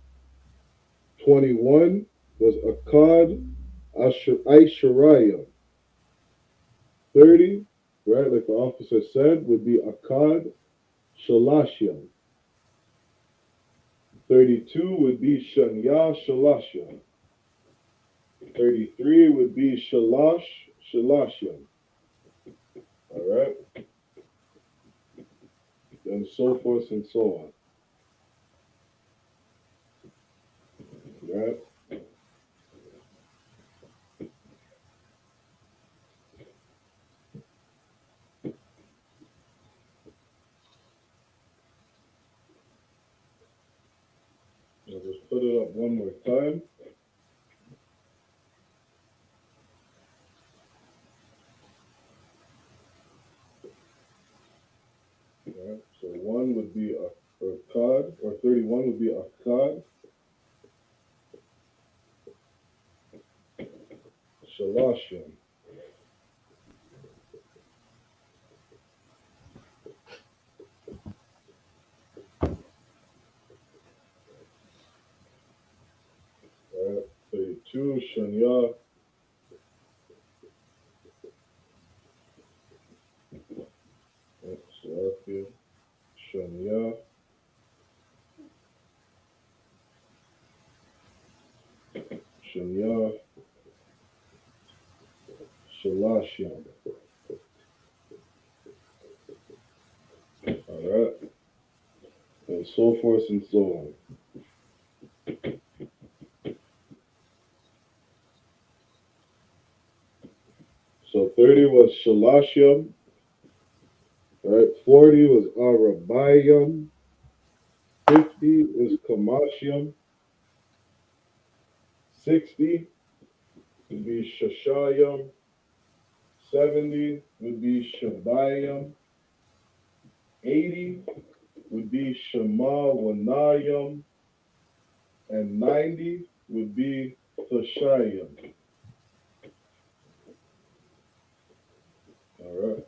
21 was Akkad Aisharaya. 30, right, like the officer said, would be Akkad Shalashya. 32 would be Shanya Shalashya. 33 would be Shalash Shalashya. All right. And so forth and so on. Right. I'll just put it up one more time. Right. So 1 would be Akkad, or 31 would be Akkad Shalashim. Right. 32 Shanya. Salakia. Shanya. Shanya. Shalashim. All right. And so forth and so on. So 30 was Shalashim. Right. 40 was Arabayim. 50 is Kamashim. 60 would be Shashayim. 70 would be Shabayim. 80 would be Shema Wanayim. And 90 would be Thashayim. All right.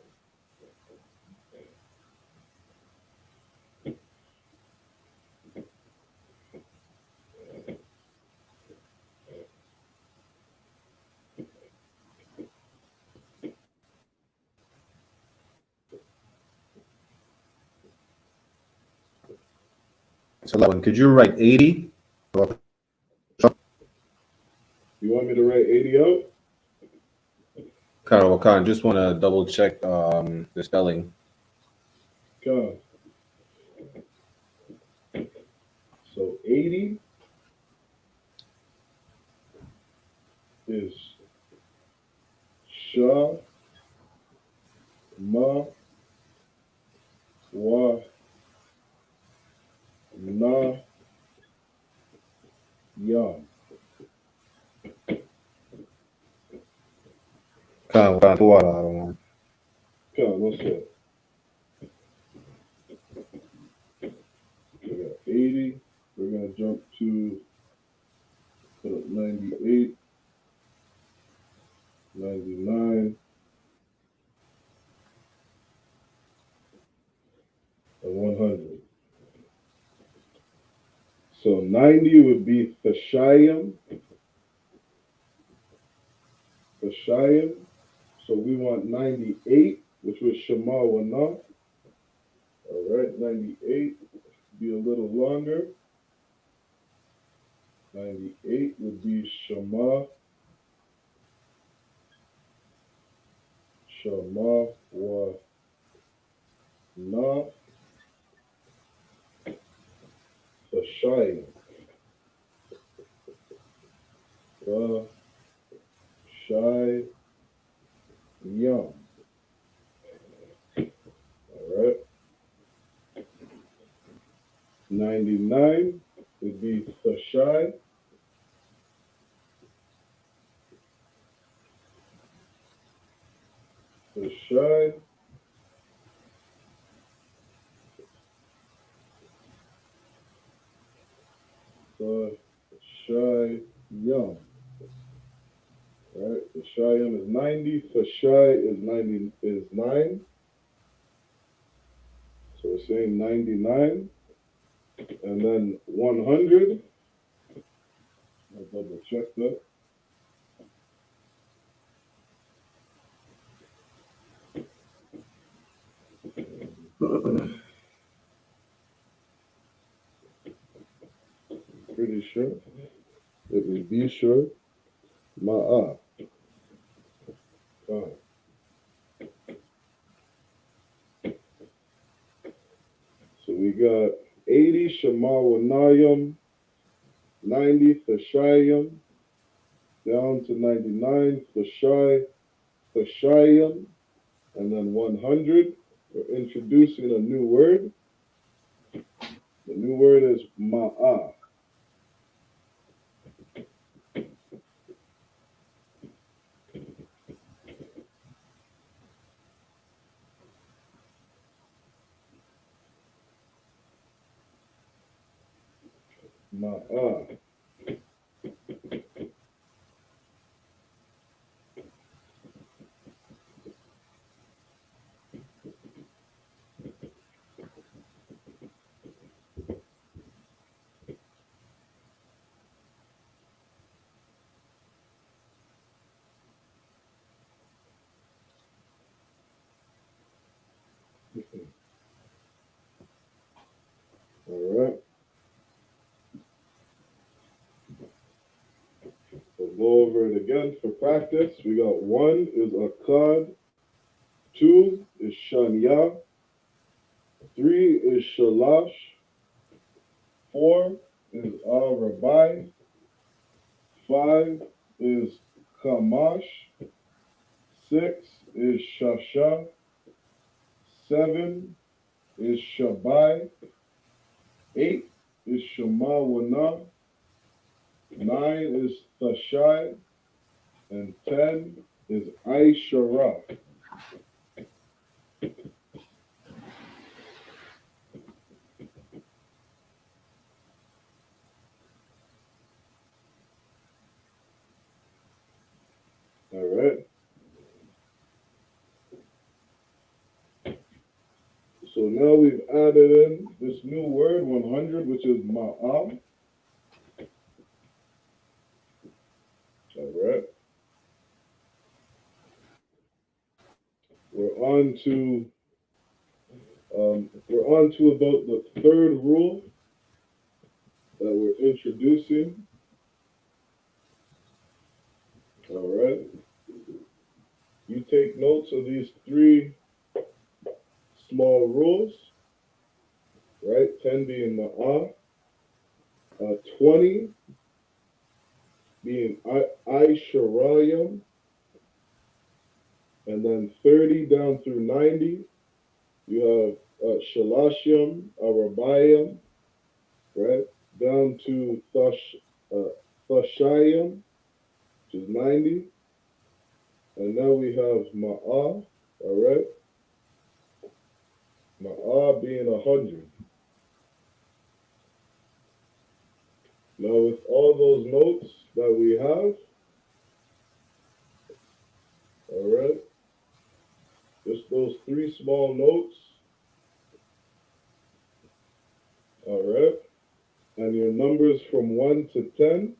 So that one, could you write 80? You want me to write 80 out? Kind of, just want to double check the spelling. God. So 80 is Sha, Ma, Wa, Con, one. Come, what's that? We got 80. We're going to jump to 98, 99, and 100. So 90 would be Thashayim. So we want 98, which was Shema Wana. All right, 98 be a little longer. 98 would be Shema Wana Thashayim. Thashayim. All right. 99 would be Thashai. Thashai. Thashai Yum. Right? Thashai Yum is 90. Thashai is 9. So we're saying 99. And then 100. I'll double check that. Pretty sure. It would be sure. Ma'ah. Fine. So we got 80 Shema Wanayim, 90 Thashayim, down to 99 Thashayim, and then 100. We're introducing a new word. The new word is Ma'ah. Ma'ah. All right. We'll go over it again for practice. We got 1 is Akkad, 2 is Shanya, 3 is Shalash, 4 is Rabbi, 5 is Kamash, 6 is Shasha, 7 is Shabai, 8 is Shema Wana, 9 is Thashai, and 10 is Aishara. All right. So now we've added in this new word, 100, which is Ma'am. All right. We're on to about the third rule that we're introducing. All right. You take notes of these 3 small rules, right? 10 being Ma'ah, 20 being Aisharayim, and then 30 down through 90, you have Shalashim, Arabayim, right? Down to Thashayim, which is 90. And now we have Ma'ah, all right? Ma'ah being 100. Now with all those notes that we have, all right, just those 3 small notes, all right, and your numbers from 1 to 10,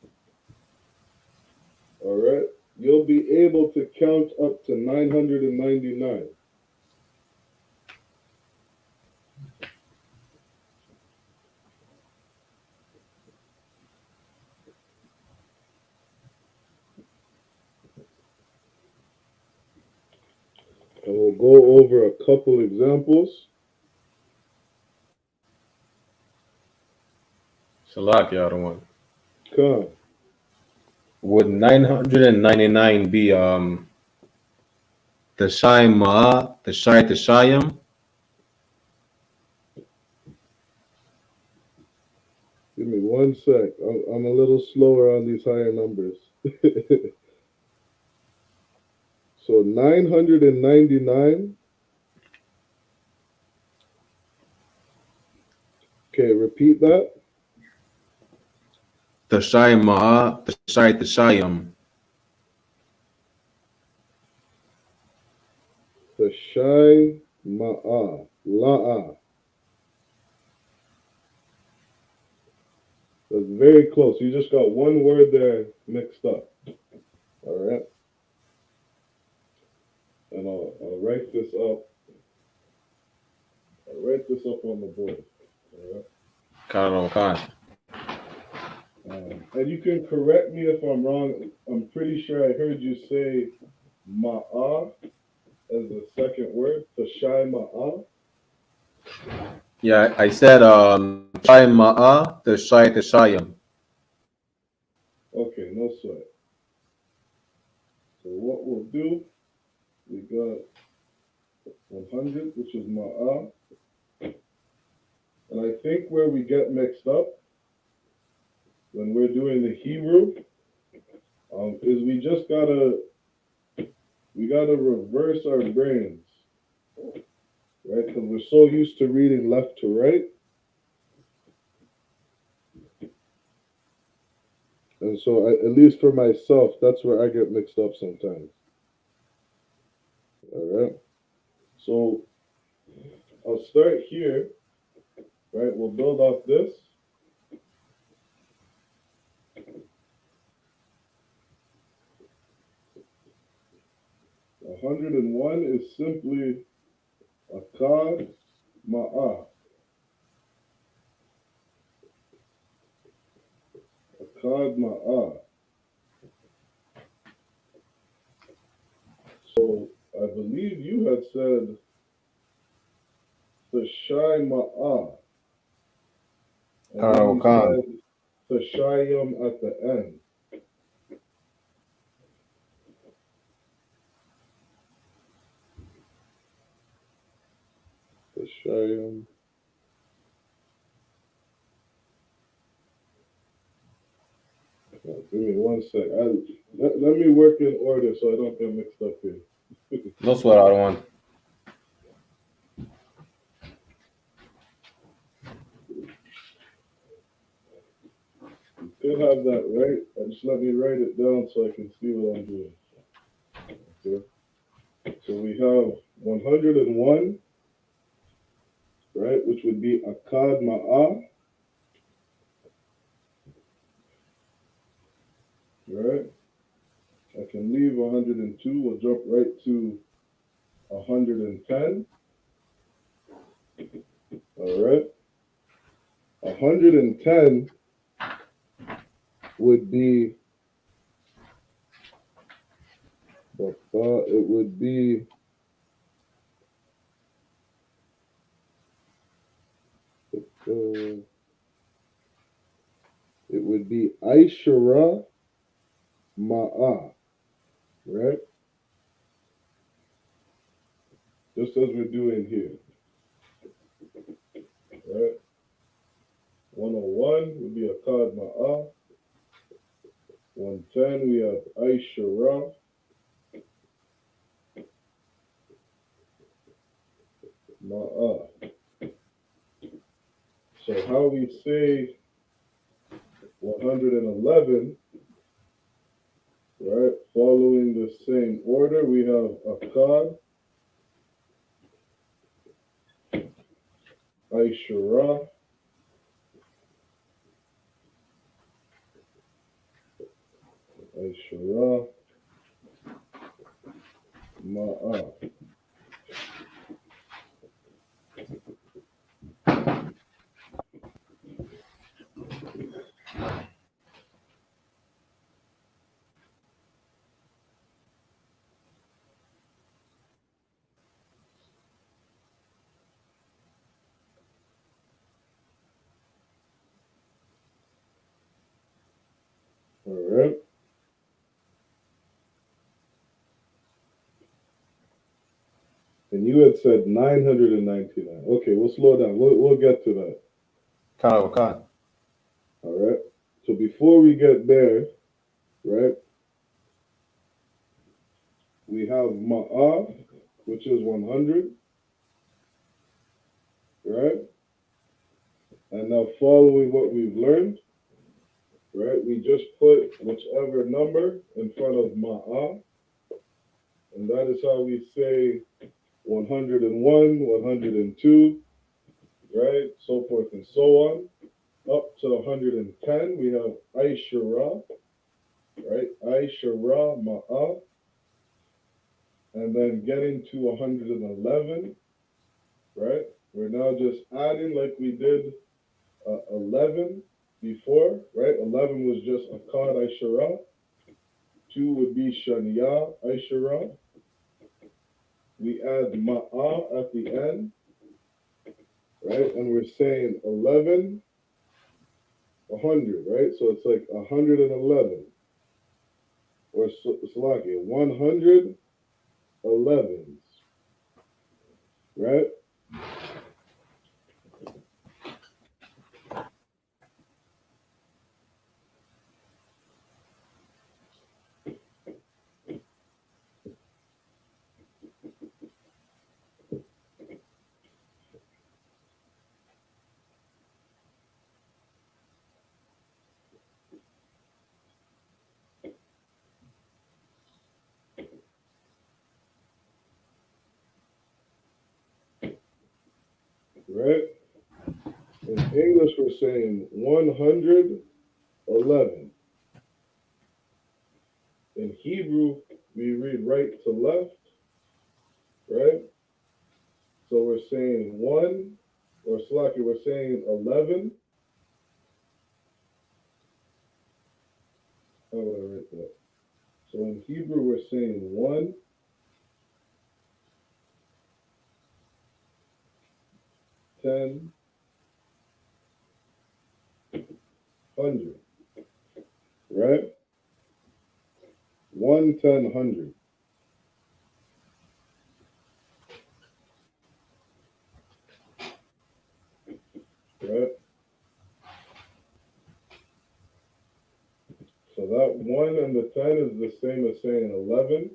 all right, you'll be able to count up to 999. And we'll go over a couple examples. Shalak, Yarawan. Come. Would 999 be Tashai Ma'a, Tashai Tashayim? Give me 1 sec. I'm a little slower on these higher numbers. So 999. Okay, repeat that. Tashai Ma'a, Tashai Tashayim. Tashai Ma'a. La'a. That's very close. You just got one word there mixed up. All right. And I'll write this up. I'll write this up on the board. All right. Khan. And you can correct me if I'm wrong. I'm pretty sure I heard you say Ma'a as the second word. Tashai Ma'a. Yeah, I said Tashai Ma'a, Tashai Tashayim. Okay, no sweat. So what we'll do, we got 100, which is Ma'a. And I think where we get mixed up when we're doing the Hebrew is we gotta reverse our brains, right? Because we're so used to reading left to right. And so, at least for myself, that's where I get mixed up sometimes. All right. So I'll start here, right? We'll build off this. A 101 is simply Akkad Ma'a. Akkad Ma'a. So I believe you had said Tashai Ma'a. And then you said Tashayim at the end. Tashayim. Give me 1 sec. Let me work in order so I don't get mixed up here. No sweat, Yarawan. You could have that right. Just let me write it down so I can see what I'm doing. Okay. So we have 101, right, which would be Akkad Ma'a. Right? I can leave 102. We'll jump right to 110. All right. 110 would be it would be Aishara Ma'a, right? Just as we're doing here, right? 101 would be Akkad Ma'a. 110 we have Aishara. So how we say 111, right? Following the same order, we have Akkad, Aishara, Aishara, Ma'ah. All right. And you had said 999. Okay, we'll slow down. We'll get to that. Khan. All right. So before we get there, right, we have Ma'ah, which is 100, right? And now following what we've learned, right, we just put whichever number in front of Ma'ah, and that is how we say 101, 102, right, so forth and so on. Up to 110, we have Aishara, right, Aishara, Ma'ah. And then getting to 111, right, we're now just adding like we did 11 before, right? 11 was just Akkad Aishara. 2 would be Shania Aishara. We add Ma'ah at the end, right? And we're saying 11, 100, right? So it's like 111. Or Salakia, 100 11s, right? Right? In English, we're saying 111. In Hebrew, we read right to left, right? So we're saying 1, or Slaki, we're saying 11. How would I write that? So in Hebrew, we're saying 1, 10, 100, right? 1, 10, 100. Right? So that 1 and the 10 is the same as saying 11,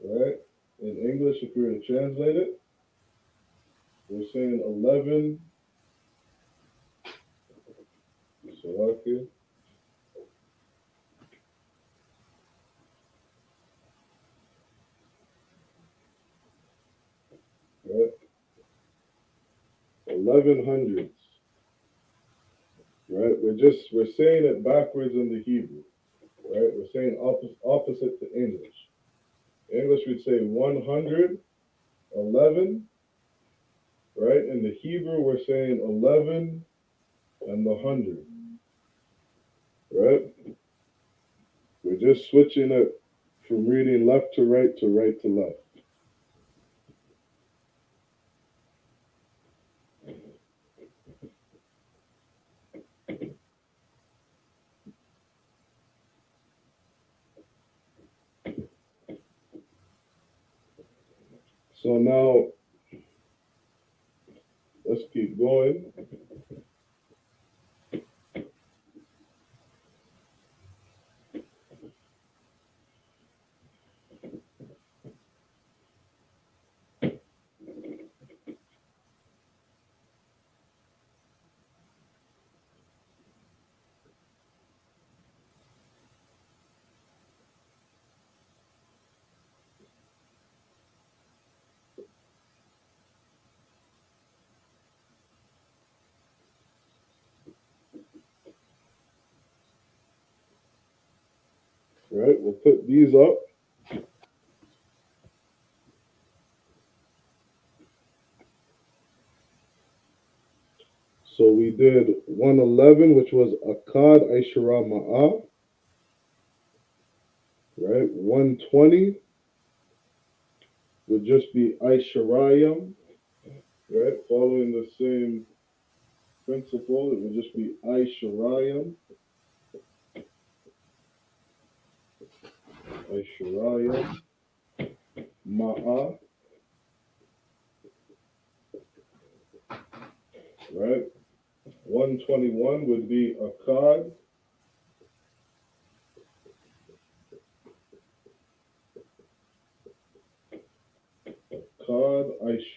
right? In English, if we were to translate it, we're saying 11, Salaki, right? 1100s, right? We're saying it backwards in the Hebrew, right? We're saying opposite to English. English, we'd say 111, right? In the Hebrew, we're saying 11 and the 100, right? We're just switching it from reading left to right to left. So now, let's keep going. right? We'll put these up. So we did 111, which was Akkad Aishara Ma'ah, right? 120 would just be Aisharayam, right? Following the same principle, it would just be Aisharayam, Aisharayam Ma'ah, right? 121 would be Akkad, Akkad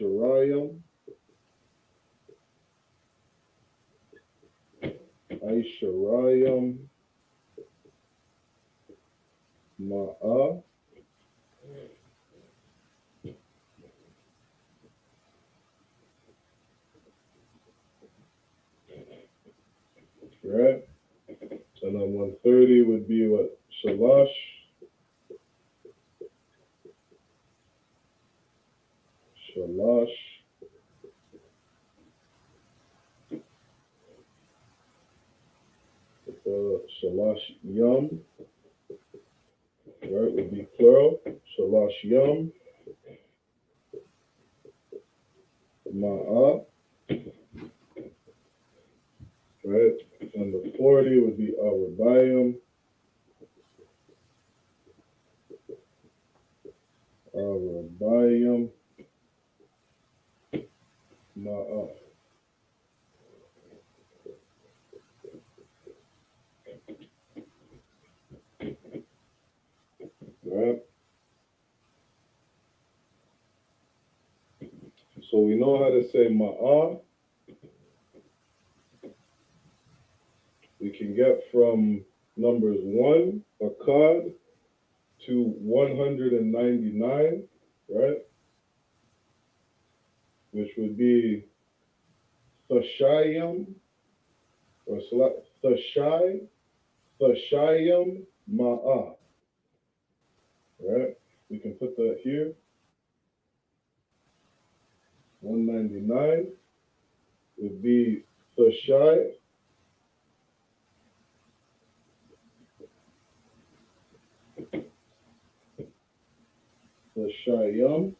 Aisharayam, Aisharayam Ma'ah, right? And then 130 would be what? Shalash, Shalash, Shalash Yum, right? Would be plural. Shalash Yum, Ma'ah, right? And the 40 would be Arabayim, Arabayim, Ma'ah. Right? So we know how to say Ma'ah. We can get from numbers 1, Akkad, to 199, right? Which would be Thashayim, or Thashayim Ma'ah, right? We can put that here. 199 would be Thashai, Thashayim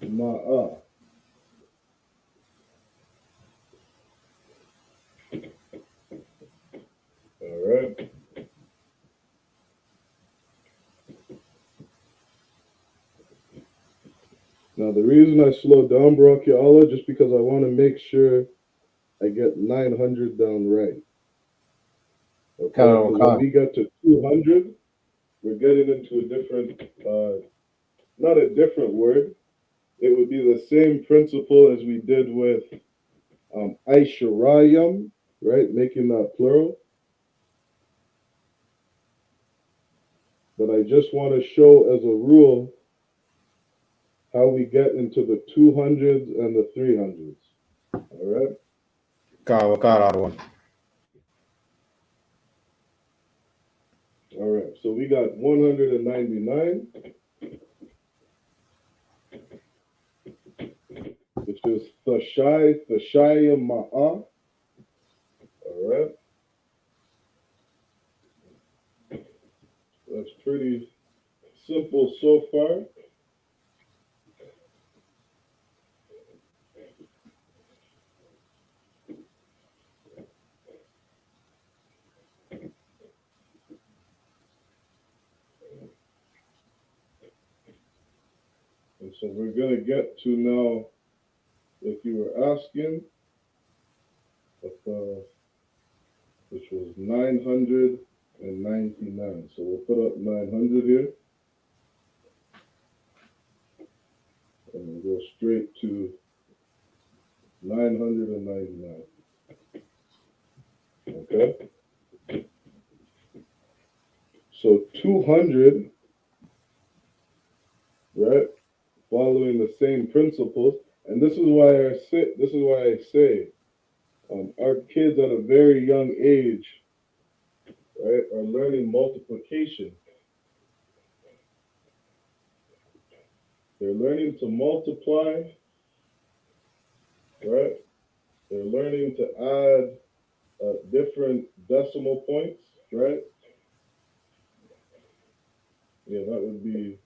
Ma'ah. All right. Now the reason I slowed down, Barak Ya Allah, just because I want to make sure I get 900 down right. Okay. Because when we get to 200, we're getting into a different, not a different word. It would be the same principle as we did with Aisharayam, right? Making that plural. But I just want to show as a rule how we get into the 200s and the 300s. All right? All right. So we got 199, which is Thashayim Ma'ah. All right. That's pretty simple so far. And so we're going to get to now, if you were asking, which was 999. So we'll put up 900 here. And we'll go straight to 999. Okay? So 200, right? Following the same principles. And this is why I say Our kids at a very young age, right, are learning multiplication. They're learning to multiply, right? They're learning to add different decimal points, right? Yeah, that would be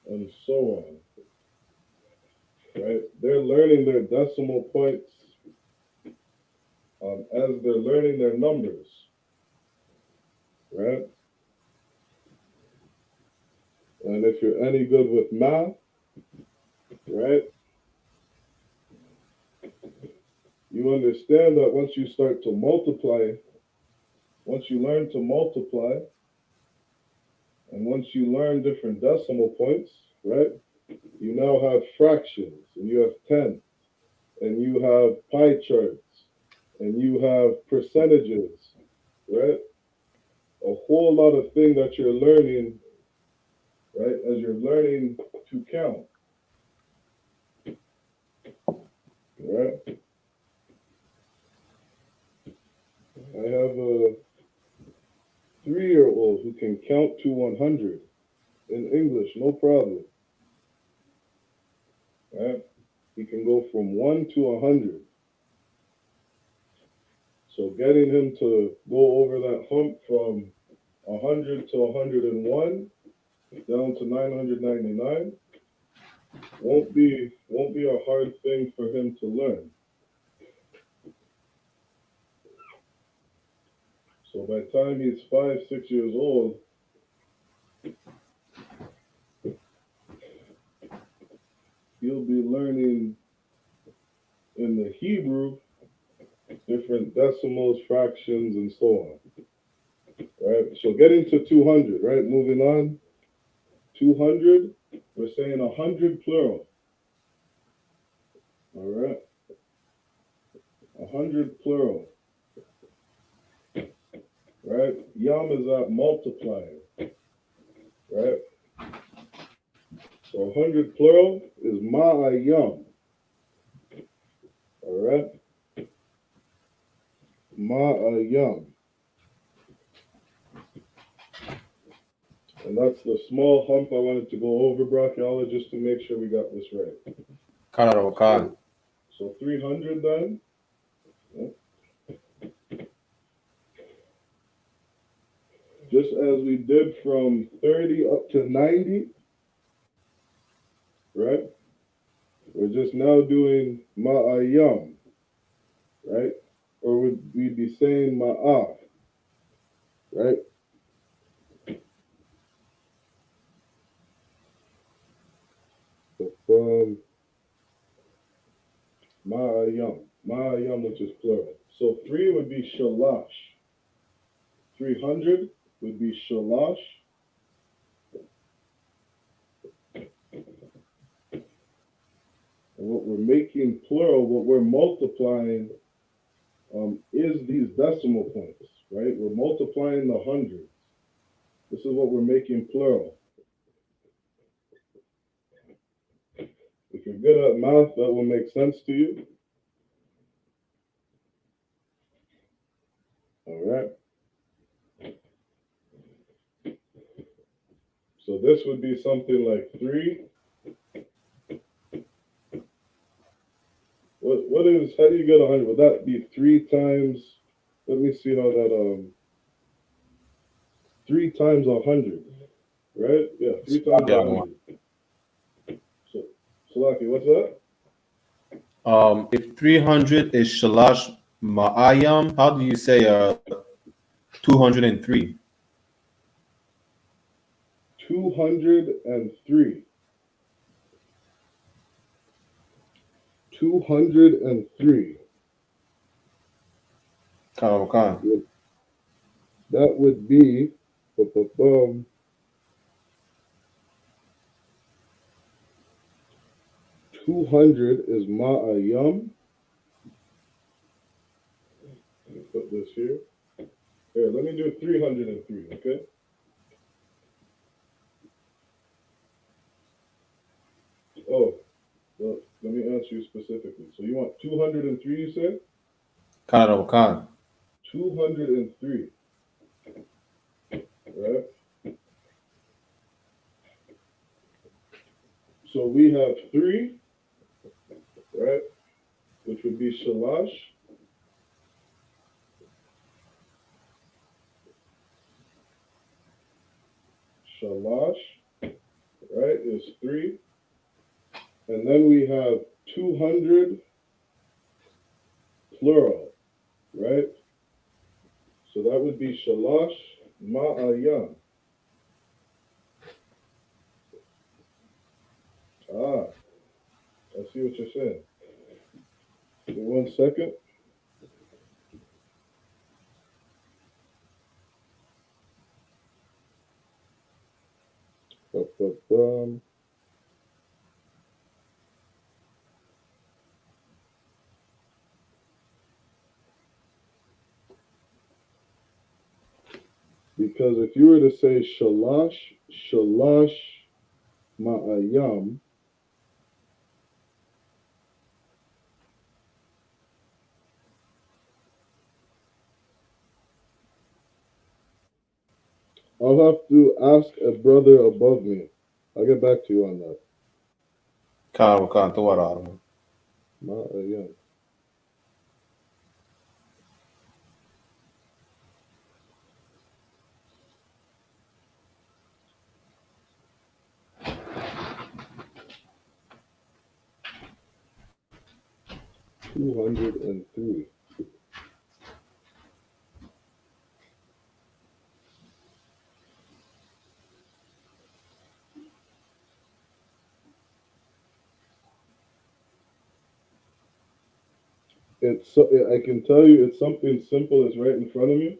and so on, right? They're learning their decimal points as they're learning their numbers, right? And if you're any good with math, right, you understand that once you start to multiply, once you learn to multiply, and once you learn different decimal points, right, you now have fractions, and you have tenths, and you have pie charts, and you have percentages, right? A whole lot of things that you're learning, right, as you're learning to count, right? I have a 3-year-old who can count to 100 in English, no problem, right? He can go from 1 to 100. So getting him to go over that hump from 100 to 101 down to 999 won't be a hard thing for him to learn. So by the time he's 5, 6 years old, he'll be learning in the Hebrew different decimals, fractions, and so on. Right? So getting to 200, right? Moving on. 200, we're saying 100 plural. All right? 100 plural. Right? Yam is that multiplier. Right? So 100 plural is ma'ayam. All right? Ma'ayam. And that's the small hump I wanted to go over, brachiologist, to make sure we got this right. Khan. So 300 then. Just as we did from 30 up to 90, right? We're just now doing ma'ayam, right? Or we'd be saying ma'ah, right? So from ma'ayam, which is plural. So 3 would be shalash. 300 would be shalash. And what we're making plural, what we're multiplying is these decimal points, right? We're multiplying the hundreds. This is what we're making plural. If you're good at math, that will make sense to you. All right. So this would be something like 3. What is, how do you get 100? Would that be 3 times, let me see how that, 3 times 100, right? Yeah, 3 times 100. So, Salaki, what's that? If 300 is Shalash Ma'ayam, how do you say 203? 203. 203. Khan. That would be 200 is ma'ayam. Let me put this here. Here, let me do 303, okay? you specifically. So you want 203, you said? Khan, Khan. 203, right? So we have 3, right? Which would be shalash. Shalash, right, is 3. And then we have 200 plural, right? So that would be shalash ma'ayam. Ah, I see what you're saying. Give me 1 second. Ba-ba-bum. Because if you were to say shalash ma'ayam, I'll have to ask a brother above me. I'll get back to you on that. Khan, Tuararo. Ma'ayam. $203. I can tell you it's something simple that's right in front of me.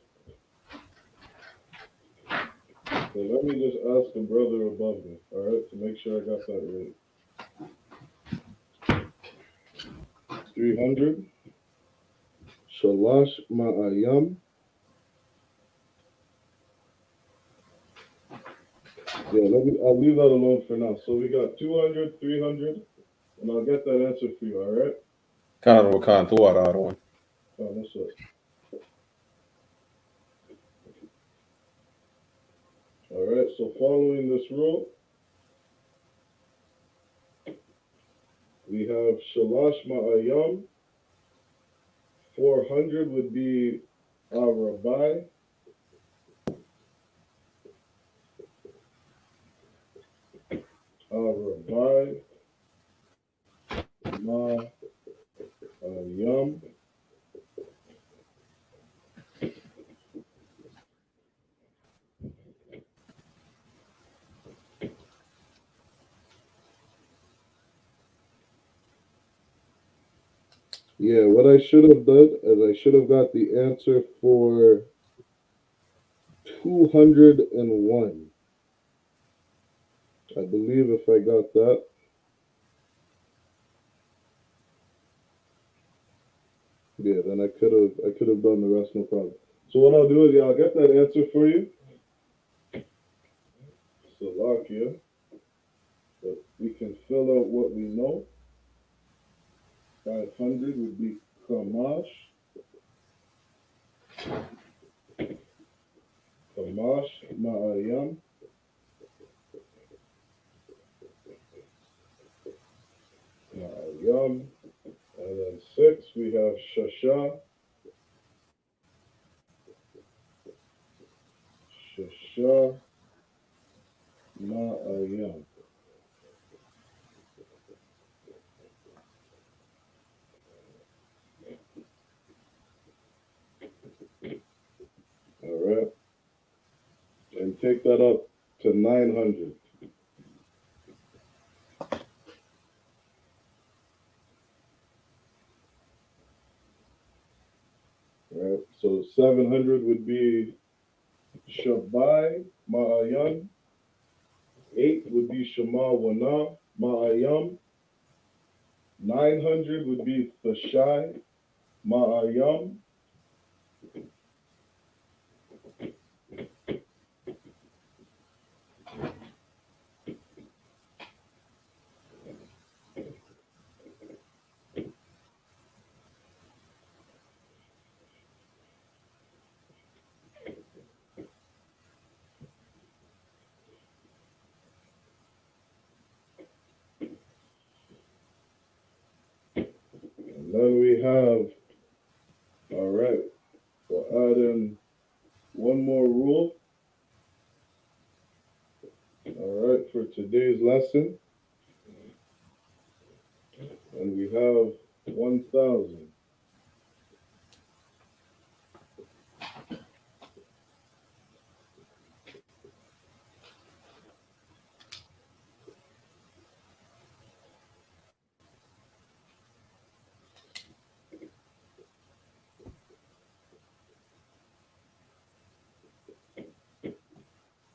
So let me just ask the brother above me, all right, to make sure I got that right. 300. Shalash ma'ayam. Yeah, I'll leave that alone for now. So we got 200, 300, and I'll get that answer for you, all right? Khan, Tuararo. Oh, that's it. All right, so following this rule, we have Shalash Ma'ayam. 400 would be Rabbi. Rabbi Ma'ayam. Yeah, what I should have done is I should have got the answer for 201. I believe if I got that. Yeah, then I could have done the rest, no problem. So what I'll do is, I'll get that answer for you. Slovakia. But we can fill out what we know. 500 would be Kamash. Kamash Ma'ayam. Ma'ayam. And then 6, we have Shasha. Shasha Ma'ayam. All right. And take that up to 900. All right. So 700 would be Shabai Ma'ayam. 8 would be Shema Wana Ma'ayam. 900 would be Thashai Ma'ayam. then we have, all right, we'll add in one more rule, all right, for today's lesson. And we have 1,000.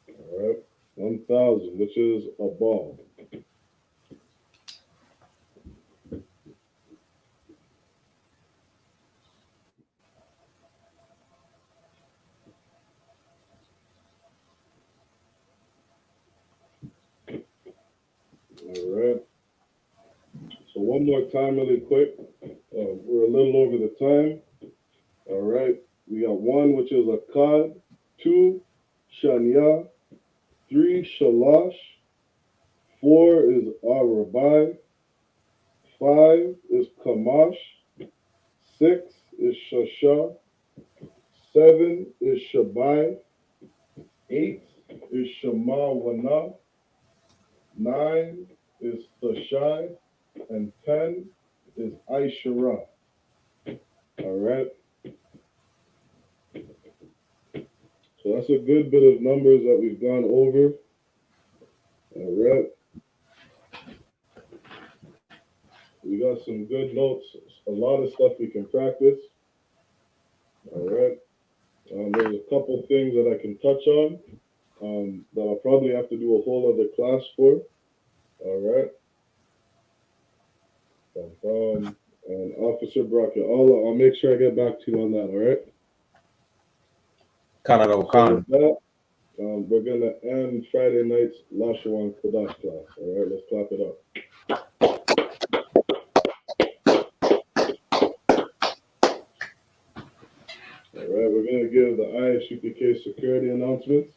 All right, 1,000, which is a ball. All right. So one more time, really quick. We're a little over the time. All right. We got 1, which is a Qad, 2, Shanya, 3, Shalash, 4 is Arabai, 5 is Kamash, 6 is Shasha, 7 is Shabai, 8 is Shema Wana, 9 is Thashai, and 10 is Aishara. All right. So that's a good bit of numbers that we've gone over. All right. We got some good notes, a lot of stuff we can practice. All right. There's a couple things that I can touch on that I'll probably have to do a whole other class for. All right. And Officer Brockett, I'll make sure I get back to you on that. All right. Canada So with that, we're gonna end Friday night's Lashawan Qadash class. All right. Let's clap it up. All right, we're going to give the I.S.U.P.K security announcements.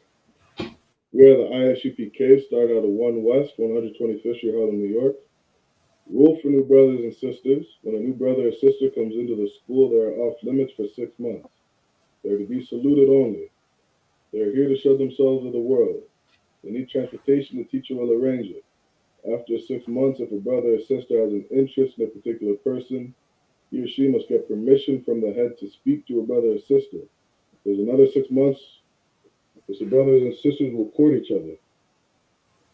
We are the I.S.U.P.K, start out of 1 West, 125th Street, Harlem, New York. Rule for new brothers and sisters. When a new brother or sister comes into the school, they are off limits for 6 months. They are to be saluted only. They are here to show themselves to the world. They need transportation, the teacher will arrange it. After 6 months, if a brother or sister has an interest in a particular person, he or she must get permission from the head to speak to a brother or sister. There's another 6 months, the brothers and sisters will court each other.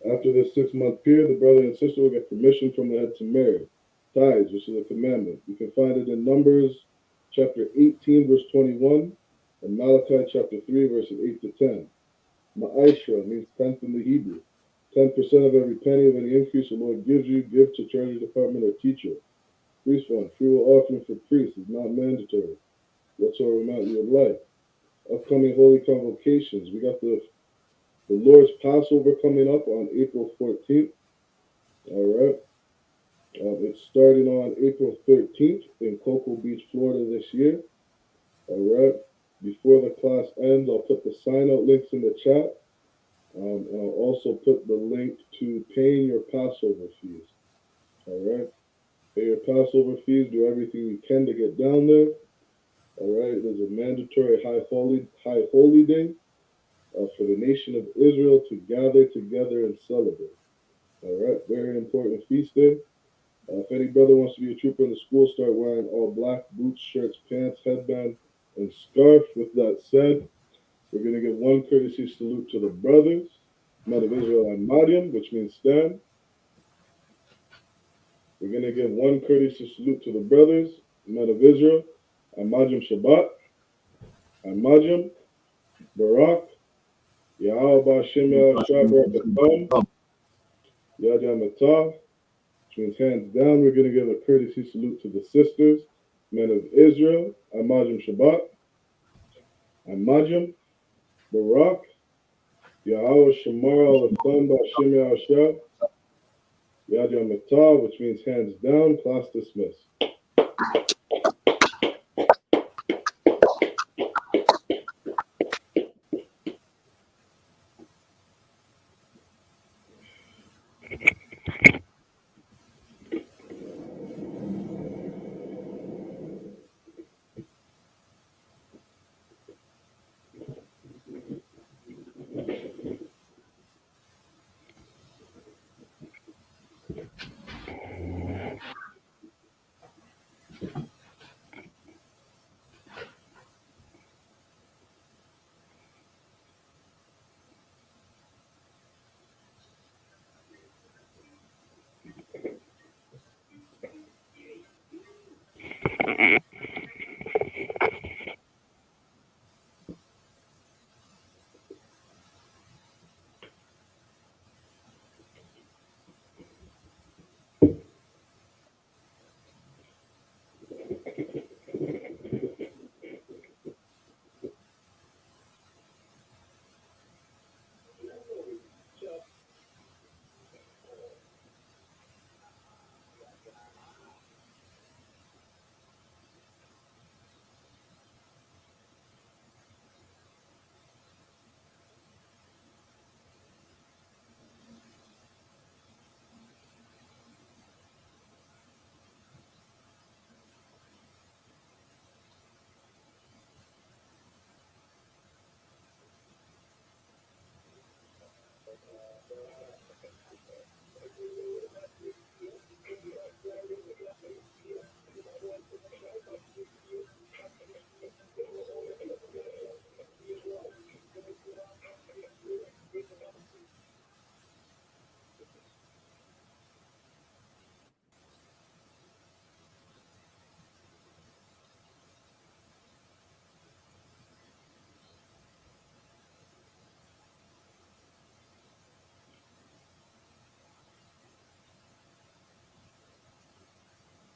After this 6-month period, the brother and sister will get permission from the head to marry. Tithes, which is a commandment. You can find it in Numbers chapter 18, verse 21, and Malachi chapter 3, verses 8 to 10. Ma'ishra means tenth in the Hebrew. 10% of every penny of any increase the Lord gives you, give to treasury department or teacher. Priest fund, free will offering for priests is not mandatory. Whatsoever amount you would like. Upcoming holy convocations. We got the Lord's Passover coming up on April 14th. All right. It's starting on April 13th in Cocoa Beach, Florida this year. All right. Before the class ends, I'll put the sign-out links in the chat. And I'll also put the link to paying your Passover fees. All right. Pay your Passover fees. Do everything you can to get down there. All right. There's a mandatory high holy day for the nation of Israel to gather together and celebrate. All right, very important feast day. If any brother wants to be a trooper in the school, start wearing all black boots, shirts, pants, headband, and scarf. With that said, we're going to give one courtesy salute to the brothers, men of Israel and Mariam, which means stand. We're going to give one courtesy salute to the brothers, men of Israel, Amajim Shabbat, Amajim, Barak, Yahweh Shem Yahweh Yad Yamatah, which means hands down. We're going to give a courtesy salute to the sisters, men of Israel, Amajim Shabbat, Amajim, Barak, Yahweh Shamar Al-Atham Ba'Shem Yahshua, Yad Yamatah, which means hands down. Class dismissed.